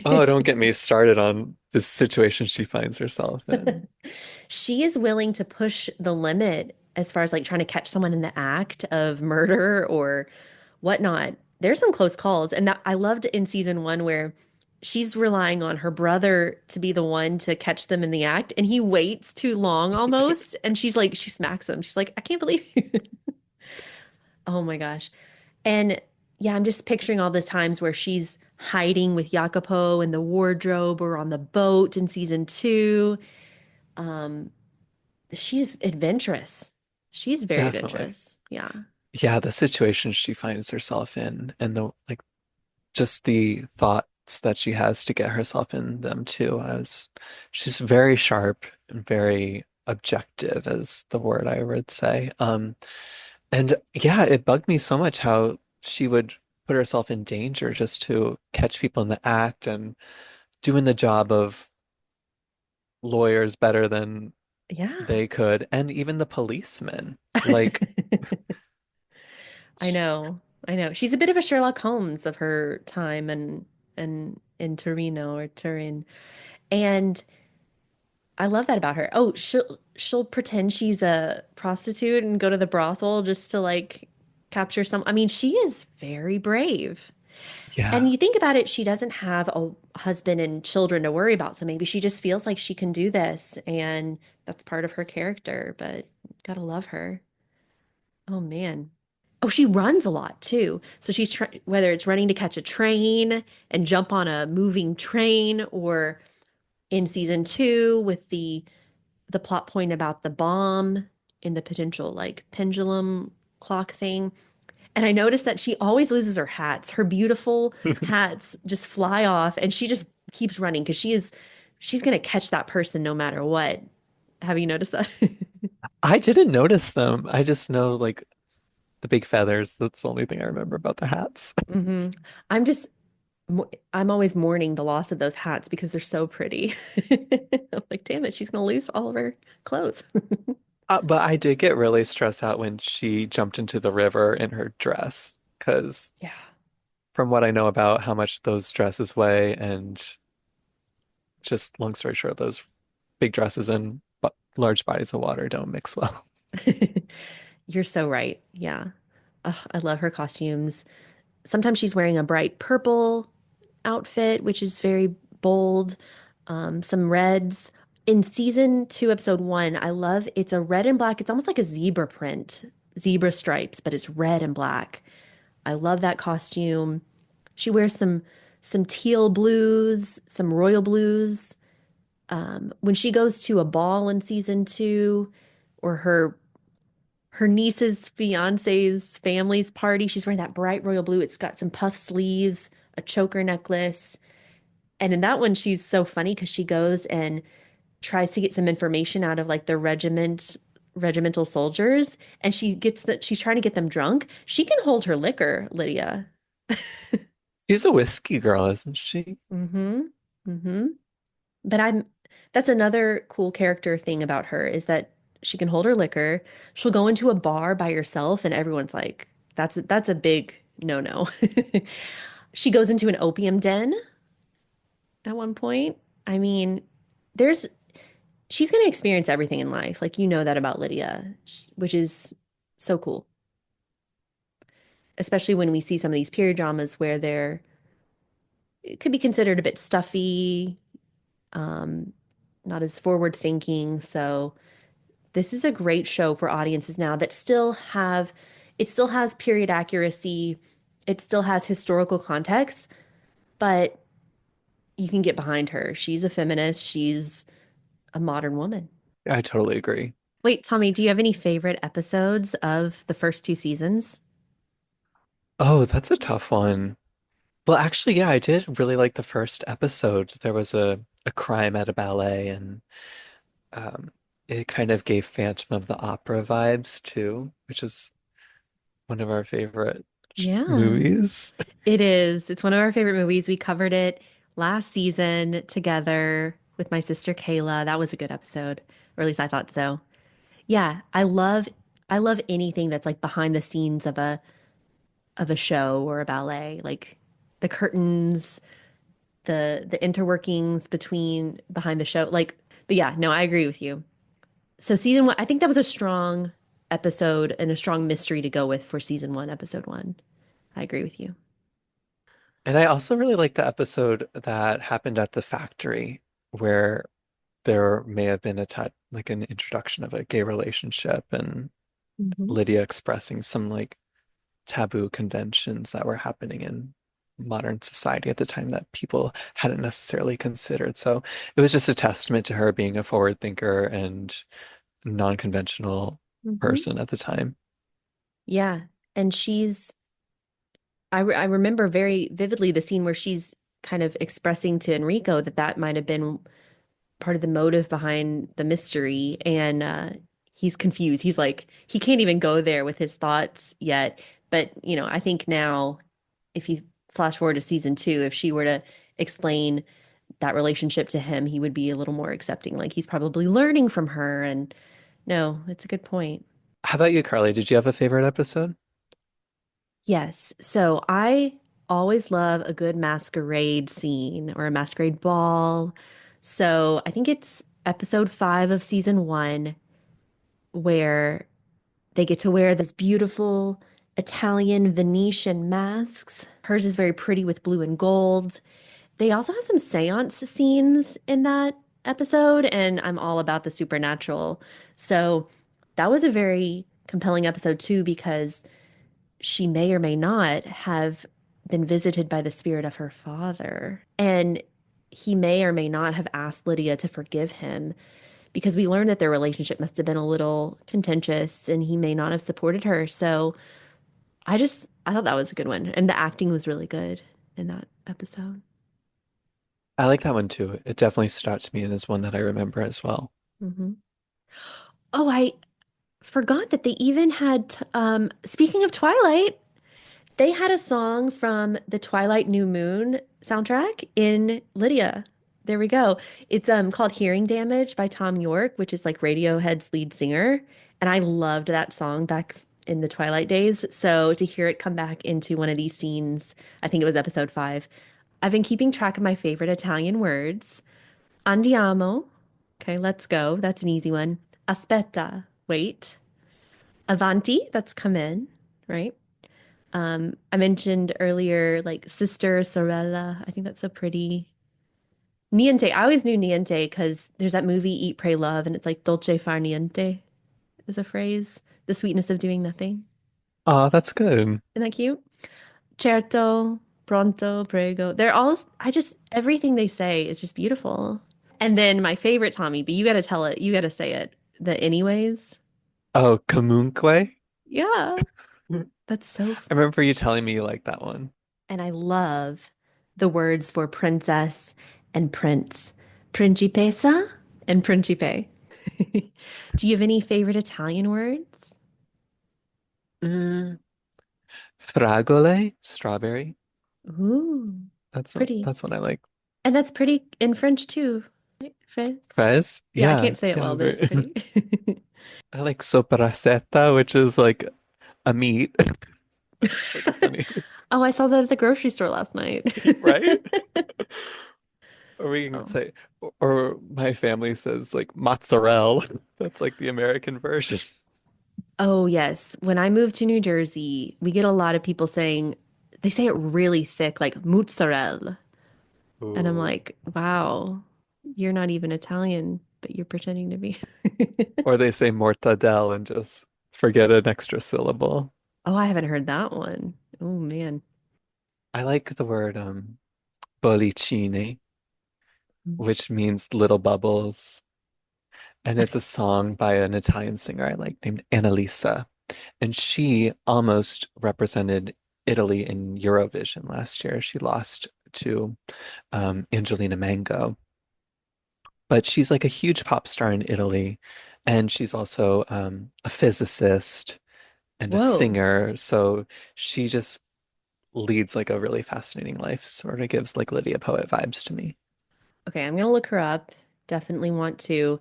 Oh, don't get me started on this situation she finds herself in. she is willing to push the limit as far as like trying to catch someone in the act of murder or whatnot. There's some close calls. And that I loved in season one where she's relying on her brother to be the one to catch them in the act. And he waits too long almost. And she's like, she smacks him. She's like, I can't believe you. Oh my gosh. And yeah, I'm just picturing all the times where she's hiding with Jacopo in the wardrobe or on the boat in season two. Um, she's adventurous. She's very Definitely. adventurous. Yeah. Yeah, the situation she finds herself in and the like just the thoughts that she has to get herself in them too. She's very sharp and very objective is the word I would say. And yeah, it bugged me so much how she would put herself in danger just to catch people in the act and doing the job of lawyers better than Yeah. they could, and even the policemen. Like, I know. I know. She's a bit of a Sherlock Holmes of her time and in Torino or Turin. And I love that about her. Oh, she'll pretend she's a prostitute and go to the brothel just to like capture some. I mean, she is very brave. And yeah, you think about it, she doesn't have a husband and children to worry about. So maybe she just feels like she can do this and that's part of her character, but gotta love her. Oh man. Oh, she runs a lot too. So she's whether it's running to catch a train and jump on a moving train or in season two with the plot point about the bomb in the potential like pendulum clock thing. And I noticed that she always loses her hats. Her beautiful hats just fly off and she just keeps running because she's gonna catch that person no matter what. Have you noticed that? I didn't notice them. I just know like the big feathers. That's the only thing I remember about the hats. Hmm. I'm just I'm always mourning the loss of those hats because they're so pretty. I'm like, damn it, she's gonna lose all of her clothes. But I did get really stressed out when she jumped into the river in her dress, because Yeah. from what I know about how much those dresses weigh, and just long story short, those big dresses and large bodies of water don't mix well. You're so right. Yeah. Ugh, I love her costumes. Sometimes she's wearing a bright purple outfit, which is very bold. some reds. In season two, episode one, I love it's a red and black. It's almost like a zebra print, zebra stripes, but it's red and black. I love that costume. She wears some teal blues, some royal blues. When she goes to a ball in season two, or her niece's fiance's family's party, she's wearing that bright royal blue. It's got some puff sleeves, a choker necklace. And in that one, she's so funny because she goes and tries to get some information out of like the regimental soldiers, and she's trying to get them drunk. She can hold her liquor, Lydia. She's a whiskey girl, isn't she? Mm-hmm. Mm-hmm. But that's another cool character thing about her is that she can hold her liquor. She'll go into a bar by herself and everyone's like, that's a big no-no. She goes into an opium den at one point. I mean, there's she's going to experience everything in life. Like you know that about Lydia, which is so cool. Especially when we see some of these period dramas where they're it could be considered a bit stuffy, um, not as forward thinking. So this is a great show for audiences now that it still has period accuracy, it still has historical context, but you can get behind her. She's a feminist, she's a modern woman. I totally agree. Wait, Tommy, do you have any favorite episodes of the first two seasons? Oh, that's a tough one. Well, actually, yeah, I did really like the first episode. There was a crime at a ballet, and um, it kind of gave Phantom of the Opera vibes too, which is one of our favorite Yeah, movies. it is. It's one of our favorite movies. We covered it last season together with my sister Kayla. That was a good episode, or at least I thought so. Yeah, I love anything that's like behind the scenes of a show or a ballet, like the curtains, the interworkings between behind the show. Like, but yeah, no, I agree with you. So season one, I think that was a strong episode and a strong mystery to go with for season one, episode one. I agree with you. And I also really like the episode that happened at the factory where there may have been a touch, like an introduction of a gay relationship and Hmm. Lydia expressing some like taboo conventions that were happening in modern society at the time that people hadn't necessarily considered. So it was just a testament to her being a forward thinker and non-conventional Hmm. person at the time. Yeah. And I remember very vividly the scene where she's kind of expressing to Enrico that that might have been part of the motive behind the mystery. And he's confused. He's like, he can't even go there with his thoughts yet. But, you know, I think now, if you flash forward to season two, if she were to explain that relationship to him, he would be a little more accepting. Like he's probably learning from her. And no, it's a good point. How about you, Carly? Did you have a favorite episode? Yes. So I always love a good masquerade scene or a masquerade ball. So I think it's episode five of season one where they get to wear those beautiful Italian Venetian masks. Hers is very pretty with blue and gold. They also have some seance scenes in that episode, and I'm all about the supernatural. So that was a very compelling episode too, because she may or may not have been visited by the spirit of her father. And he may or may not have asked Lydia to forgive him because we learned that their relationship must have been a little contentious and he may not have supported her. So I thought that was a good one. And the acting was really good in that episode. I like that one too. It definitely stood out to me and is one that I remember as well. Hmm. Oh, I forgot that they even had, speaking of Twilight, they had a song from the Twilight New Moon soundtrack in Lydia. There we go. It's called Hearing Damage by Tom York, which is like Radiohead's lead singer. And I loved that song back in the Twilight days. So to hear it come back into one of these scenes, I think it was episode five. I've been keeping track of my favorite Italian words. Andiamo. Okay, let's go. That's an easy one. Aspetta. Wait. Avanti. That's come in, right? I mentioned earlier, like sister, sorella. I think that's so pretty. Niente. I always knew niente because there's that movie Eat, Pray, Love, and it's like dolce far niente is a phrase. The sweetness of doing nothing. Oh, that's good. Isn't that cute? Certo, pronto, prego. They're all, I just, everything they say is just beautiful. And then my favorite, Tommy, but you got to tell it, you got to say it. The anyways. Oh, comunque? Yeah, I that's so, remember you telling me you like that one. and I love the words for princess and prince, principessa and principe. Do you have any favorite Italian words? Mm, fragole, strawberry. Ooh, pretty. That's what I like. And that's pretty in French too, right? Fez? Fries? Yeah, I Yeah, can't say it yeah, well, but very. it's pretty. I like soprasetta, which is like a meat. It's like a funny, Oh, I saw that at the grocery store last night. right? Or we can Oh. say, or my family says like mozzarella. That's like the American version. Oh, yes. When I moved to New Jersey, we get a lot of people saying, they say it really thick, like mozzarella. And I'm Ooh. like, wow, you're not even Italian, but you're pretending to be. Or they say mortadella and just forget an extra syllable. Oh, I haven't heard that one. Oh, man. I like the word bollicine, which means little bubbles. And it's a song by an Italian singer I like named Annalisa. And she almost represented Italy in Eurovision last year. She lost to Angelina Mango. But she's like a huge pop star in Italy. And she's also a physicist and a Whoa. singer. So she just leads like a really fascinating life, sort of gives like Lydia Poet vibes to me. Okay, I'm gonna look her up. Definitely want to.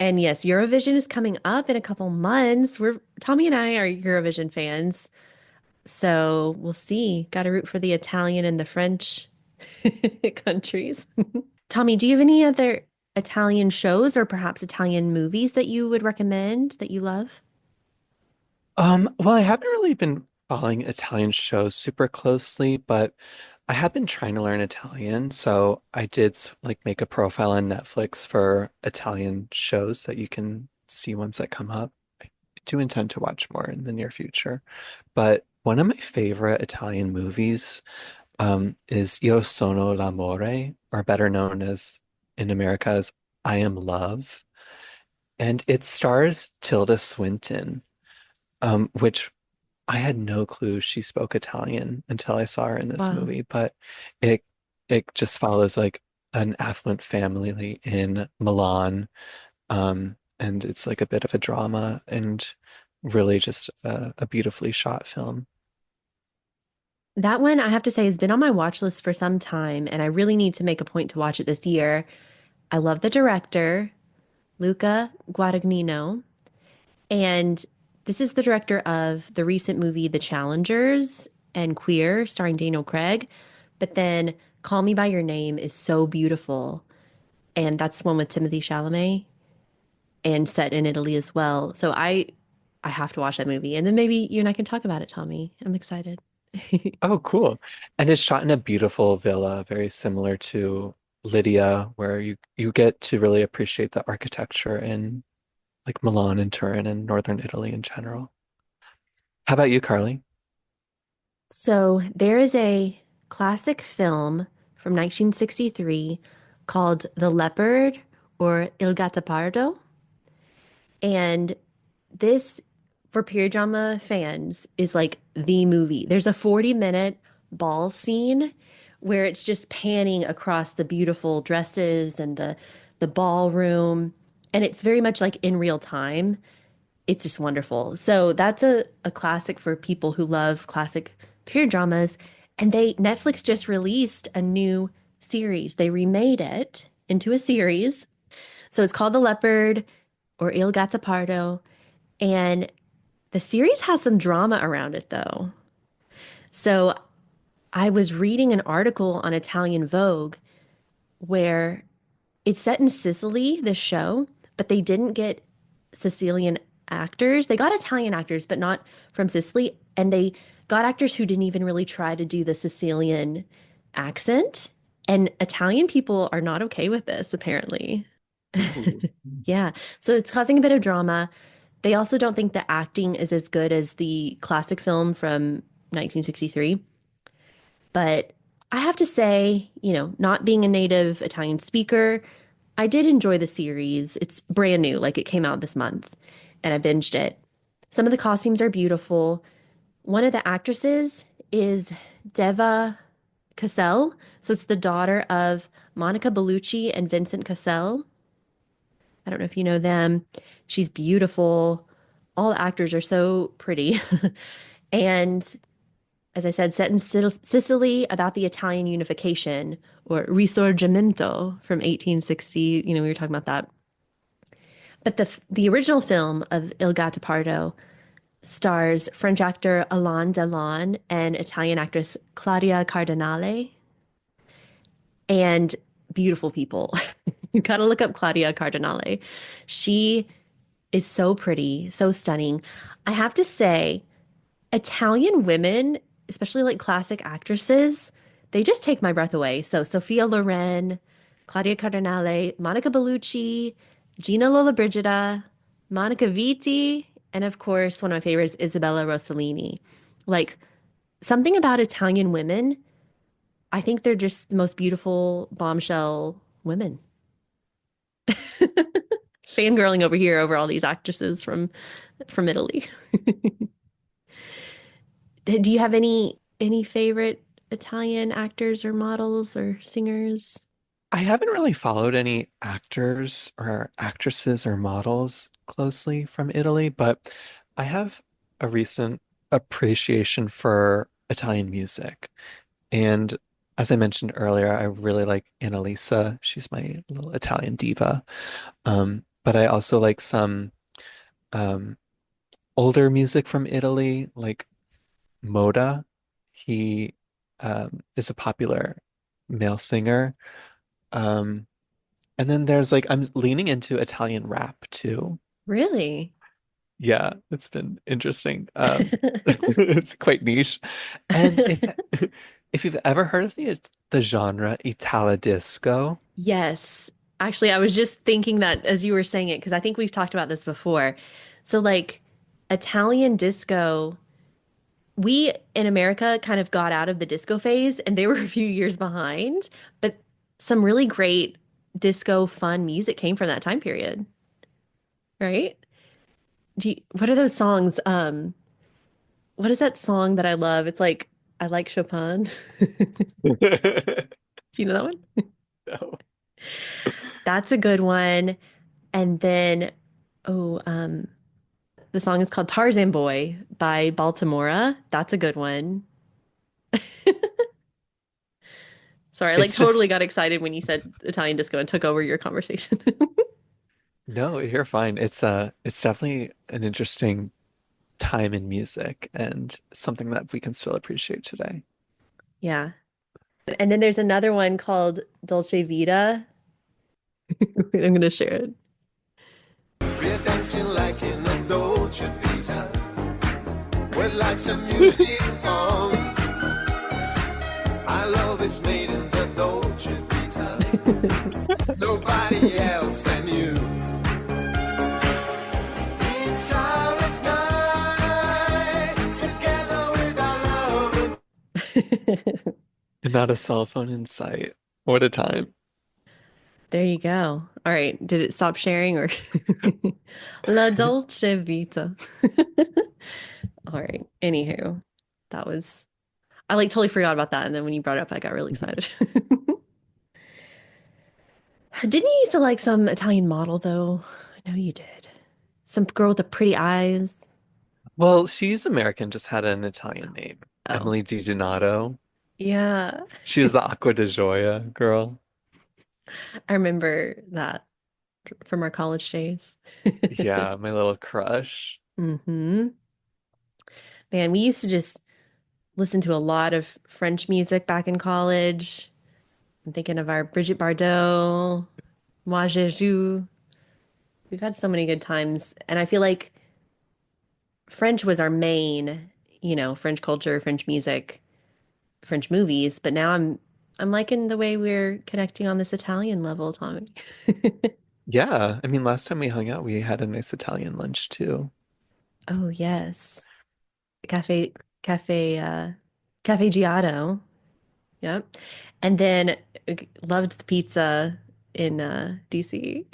And yes, Eurovision is coming up in a couple months. We're Tommy and I are Eurovision fans. So we'll see. Got to root for the Italian and the French countries. Tommy, do you have any other Italian shows or perhaps Italian movies that you would recommend that you love? Well, I haven't really been following Italian shows super closely, but I have been trying to learn Italian. So I did like make a profile on Netflix for Italian shows that you can see ones that come up. I do intend to watch more in the near future. But one of my favorite Italian movies is Io sono l'amore, or better known as in America as I Am Love. And it stars Tilda Swinton, which I had no clue she spoke Italian until I saw her in this Wow. movie, but it it just follows like an affluent family in Milan, and it's like a bit of a drama and really just a beautifully shot film. That one I have to say has been on my watch list for some time, and I really need to make a point to watch it this year. I love the director, Luca Guadagnino, and this is the director of the recent movie The Challengers and Queer, starring Daniel Craig. But then Call Me by Your Name is so beautiful, and that's the one with Timothy Chalamet and set in Italy as well. So I have to watch that movie, and then maybe you and I can talk about it, Tommy. I'm excited. Oh, cool. And it's shot in a beautiful villa, very similar to Lydia, where you get to really appreciate the architecture in like Milan and Turin and northern Italy in general. How about you, Carly? So there is a classic film from 1963 called The Leopard or Il Gattopardo. And this, for period drama fans, is like the movie. There's a 40-minute ball scene where it's just panning across the beautiful dresses and the ballroom. And it's very much like in real time. It's just wonderful. So that's a classic for people who love classic period dramas. And Netflix just released a new series. They remade it into a series. So it's called The Leopard or Il Gattopardo. And the series has some drama around it though. So I was reading an article on Italian Vogue where it's set in Sicily, this show, but they didn't get Sicilian actors. They got Italian actors, but not from Sicily. And they got actors who didn't even really try to do the Sicilian accent. And Italian people are not okay with this, apparently. Ooh. Yeah. So it's causing a bit of drama. They also don't think the acting is as good as the classic film from 1963. But I have to say, not being a native Italian speaker, I did enjoy the series. It's brand new, like it came out this month, and I binged it. Some of the costumes are beautiful. One of the actresses is Deva Cassell. So it's the daughter of Monica Bellucci and Vincent Cassell. I don't know if you know them. She's beautiful. All the actors are so pretty. And as I said, set in Sicily about the Italian unification or Risorgimento from 1860. We were talking about that. But the original film of Il Gattopardo stars French actor Alain Delon and Italian actress Claudia Cardinale and beautiful people. You got to look up Claudia Cardinale. She is so pretty, so stunning. I have to say, Italian women, especially like classic actresses, they just take my breath away. So Sophia Loren, Claudia Cardinale, Monica Bellucci, Gina Lollobrigida, Monica Vitti, and of course, one of my favorites, Isabella Rossellini. Like something about Italian women, I think they're just the most beautiful bombshell women. Fangirling over here over all these actresses from Italy. Do you have any favorite Italian actors or models or singers? I haven't really followed any actors or actresses or models closely from Italy, but I have a recent appreciation for Italian music. And as I mentioned earlier, I really like Annalisa. She's my little Italian diva. But I also like some um, older music from Italy, like Moda. He is a popular male singer. Um, and then there's like I'm leaning into Italian rap too. Really? Yeah, it's been interesting. It's quite niche. And if you've ever heard of the genre Italo disco, Yes. Actually, I was just thinking that as you were saying it, because I think we've talked about this before. So, like, Italian disco, we in America kind of got out of the disco phase and they were a few years behind, but some really great disco fun music came from that time period, right? What are those songs? What is that song that I love? It's like I like Chopin. Do you know that one? no. That's a good one. And then, oh, the song is called Tarzan Boy by Baltimora. That's a good one. Sorry, I like It's totally just got excited when you said Italian disco and took over your conversation. no, you're fine. It's definitely an interesting time in music and something that we can still appreciate today. Yeah. And then there's another one called Dolce Vita. Wait, I'm gonna share it. We're dancing like in a Dolce Vita with lights and music on. Our love is made in the Dolce Vita. Nobody else than you. It's ours night together with our love. And not a cell phone in sight. What a time. There you go. All right. Did it stop sharing or La Dolce Vita? All right. Anywho, that was I like totally forgot about that. And then when you brought it up, I got really excited. Didn't you used to like some Italian model though? I know you did. Some girl with the pretty eyes. Well, she's American, just had an Italian name. Oh, Emily DiDonato. yeah. She was the Acqua di Gioia girl. I remember that from our college days. Yeah, my little crush. Hmm. Man, we used to just listen to a lot of French music back in college. I'm thinking of our Brigitte Bardot, Moi Je Joue. We've had so many good times. And I feel like French was our main, French culture, French music, French movies. But now I'm I'm liking the way we're connecting on this Italian level, Tommy. Yeah, I mean, last time we hung out, we had a nice Italian lunch too. Oh, yes. Cafe, cafe, cafe Giotto. Yep. And then loved the pizza in DC.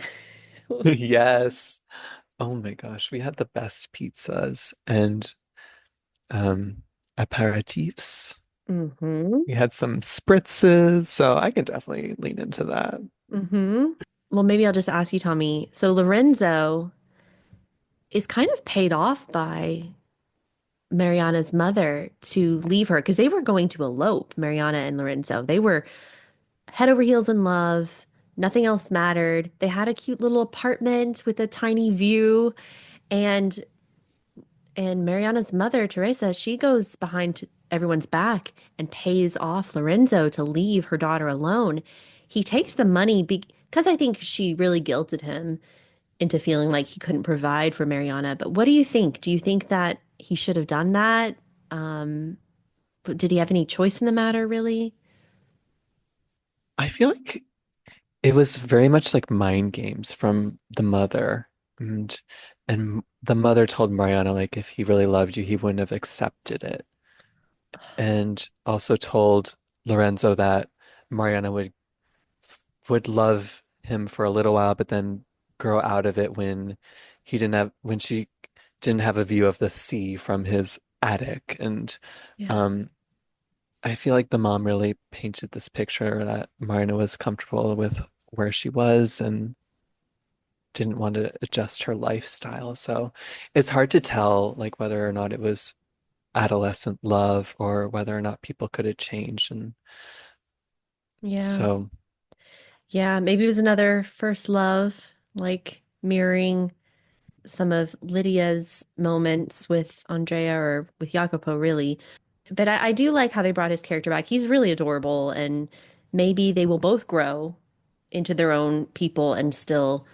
Yes. Oh my gosh, we had the best pizzas and um aperitifs. Mm-hmm. We had some spritzes, so I can definitely lean into that. Mm-hmm. Well, maybe I'll just ask you, Tommy. So Lorenzo is kind of paid off by Mariana's mother to leave her because they were going to elope, Mariana and Lorenzo. They were head over heels in love. Nothing else mattered. They had a cute little apartment with a tiny view. And Mariana's mother, Teresa, she goes behind everyone's back and pays off Lorenzo to leave her daughter alone. He takes the money because I think she really guilted him into feeling like he couldn't provide for Mariana. But what do you think? Do you think that he should have done that? But did he have any choice in the matter, really? I feel like it was very much like mind games from the mother. And the mother told Mariana like if he really loved you, he wouldn't have accepted it. And also told Lorenzo that Mariana would love him for a little while, but then grow out of it when she didn't have a view of the sea from his attic. And Yeah. um I feel like the mom really painted this picture that Marina was comfortable with where she was and didn't want to adjust her lifestyle. So it's hard to tell like whether or not it was adolescent love or whether or not people could have changed. And Yeah. so Yeah. Maybe it was another first love, like mirroring some of Lydia's moments with Andrea or with Jacopo, really. But I do like how they brought his character back. He's really adorable, and maybe they will both grow into their own people and still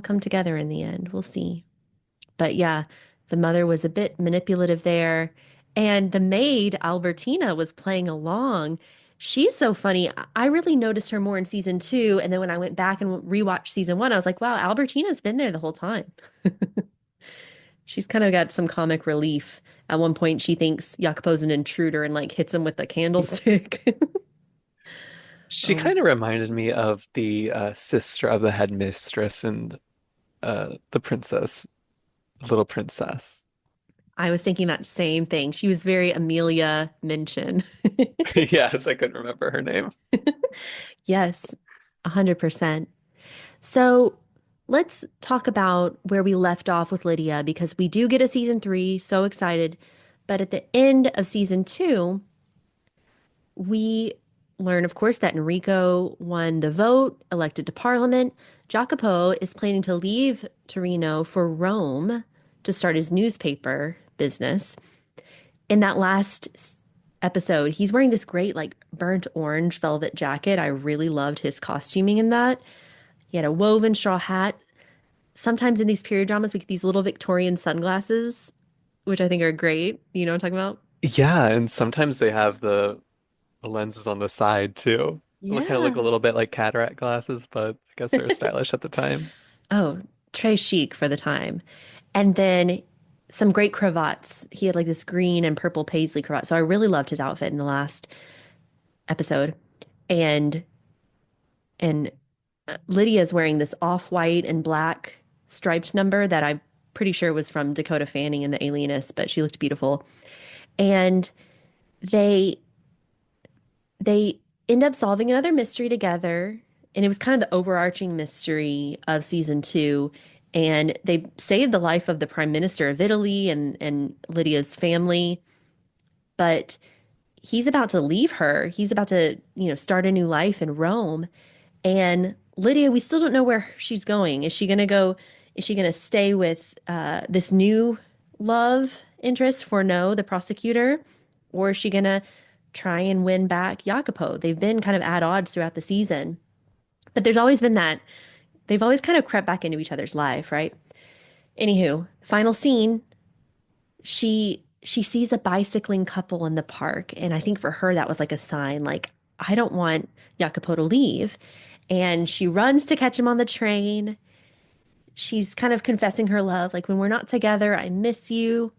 come together in the end. We'll see. But yeah, the mother was a bit manipulative there. And the maid, Albertina, was playing along. She's so funny. I really noticed her more in season two. And then when I went back and rewatched season one, I was like, wow, Albertina's been there the whole time. She's kind of got some comic relief. At one point, she thinks Jacopo's an intruder and like hits him with a candlestick. she Oh, kind of reminded me of the sister of the headmistress and the princess, little princess. I was thinking that same thing. She was very Amelia Minchin. Yes, I couldn't remember her name. Yes, 100%. So let's talk about where we left off with Lydia because we do get a season three. So excited. But at the end of season two, we learn, of course, that Enrico won the vote, elected to parliament. Jacopo is planning to leave Torino for Rome to start his newspaper business. In that last episode, he's wearing this great, like, burnt orange velvet jacket. I really loved his costuming in that. He had a woven straw hat. Sometimes in these period dramas, we get these little Victorian sunglasses, which I think are great. You know what I'm talking about? Yeah, and sometimes they have the lenses on the side too. They kind of look a Yeah. little bit like cataract glasses, but I guess they were stylish at the time. Oh, très chic for the time. And then some great cravats. He had like this green and purple paisley cravat. So I really loved his outfit in the last episode. And and Lydia's wearing this off-white and black striped number that I'm pretty sure was from Dakota Fanning in The Alienist, but she looked beautiful. And they they end up solving another mystery together. And it was kind of the overarching mystery of season two. And they saved the life of the prime minister of Italy and Lydia's family. But he's about to leave her. He's about to, start a new life in Rome. And Lydia, we still don't know where she's going. Is she going to go? Is she going to stay with this new love interest for No, the prosecutor? Or is she going to try and win back Jacopo? They've been kind of at odds throughout the season. But there's always been that. They've always kind of crept back into each other's life, right? Anywho, final scene, she sees a bicycling couple in the park. And I think for her, that was like a sign, like, I don't want Jacopo to leave. And she runs to catch him on the train. She's kind of confessing her love, like, when we're not together, I miss you.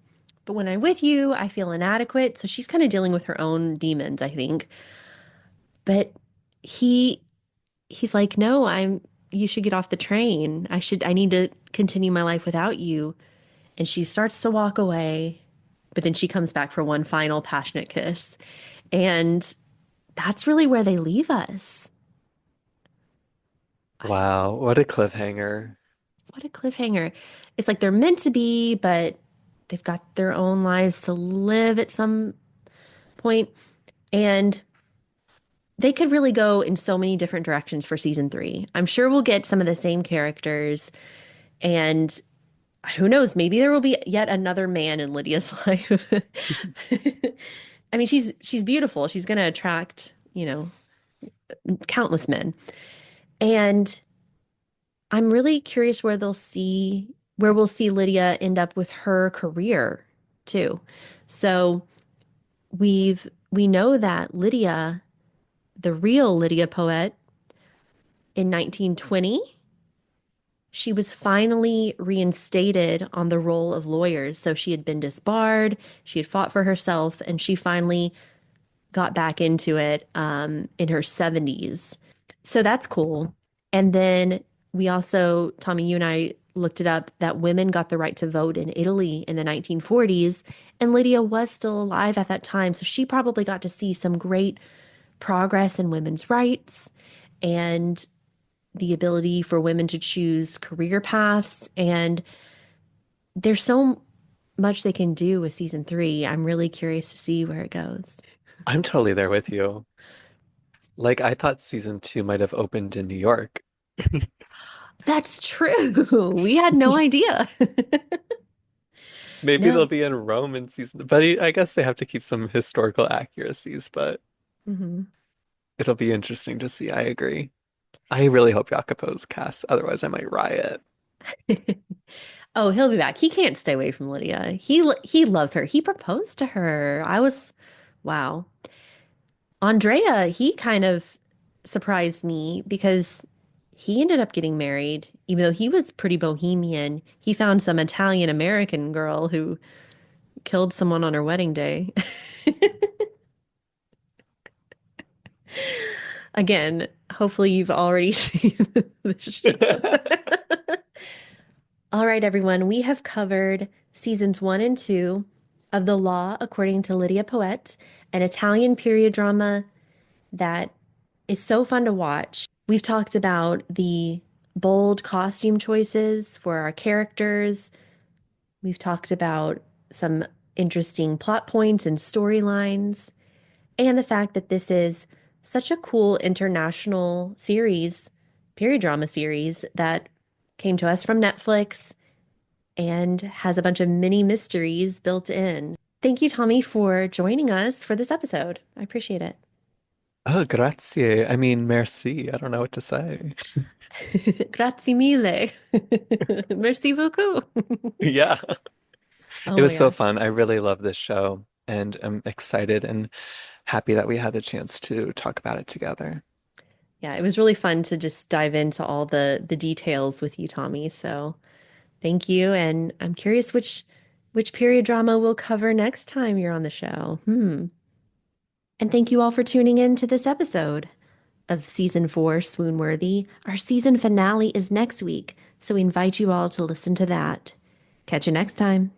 But when I'm with you, I feel inadequate. So she's kind of dealing with her own demons, I think. But he he's like, "No, you should get off the train. I need to continue my life without you." And she starts to walk away, but then she comes back for one final passionate kiss. And that's really where they leave us. Wow, what a cliffhanger. What a cliffhanger. It's like they're meant to be, but they've got their own lives to live at some point. And they could really go in so many different directions for season three. I'm sure we'll get some of the same characters, and who knows, maybe there will be yet another man in Lydia's life. I mean, she's beautiful. She's going to attract, countless men. And I'm really curious where we'll see Lydia end up with her career too. So we know that Lydia, the real Lydia Poët, in 1920, she was finally reinstated on the roll of lawyers. So she had been disbarred, she had fought for herself, and she finally got back into it in her 70s. So that's cool. And then we also, Tommy, you and I looked it up that women got the right to vote in Italy in the 1940s. And Lydia was still alive at that time. So she probably got to see some great progress in women's rights and the ability for women to choose career paths. And there's so much they can do with season three. I'm really curious to see where it goes. I'm totally there with you. Like, I thought season two might have opened in New York. That's true. We had no idea. Maybe they'll No. be in Rome in season, but I guess they have to keep some historical accuracies, but Hmm. it'll be interesting to see. I agree. I really hope Jacopo's cast, otherwise I might riot. Oh, he'll be back. He can't stay away from Lydia. He loves her. He proposed to her. Wow. Andrea, he kind of surprised me because he ended up getting married, even though he was pretty bohemian. He found some Italian American girl who killed someone on her wedding day. Again, hopefully you've already seen the show. All right, everyone, we have covered seasons one and two of The Law According to Lydia Poët, an Italian period drama that is so fun to watch. We've talked about the bold costume choices for our characters. We've talked about some interesting plot points and storylines, and the fact that this is such a cool international series, period drama series that came to us from Netflix and has a bunch of mini mysteries built in. Thank you, Tommy, for joining us for this episode. I appreciate it. Oh, grazie. I mean, merci. I don't know what to say. Grazie mille. Merci beaucoup. Yeah. Oh It my was so gosh. fun. I really love this show and I'm excited and happy that we had the chance to talk about it together. Yeah, it was really fun to just dive into all the details with you, Tommy. So thank you. And I'm curious which period drama we'll cover next time you're on the show. And thank you all for tuning in to this episode of season four, Swoon Worthy. Our season finale is next week, so we invite you all to listen to that. Catch you next time.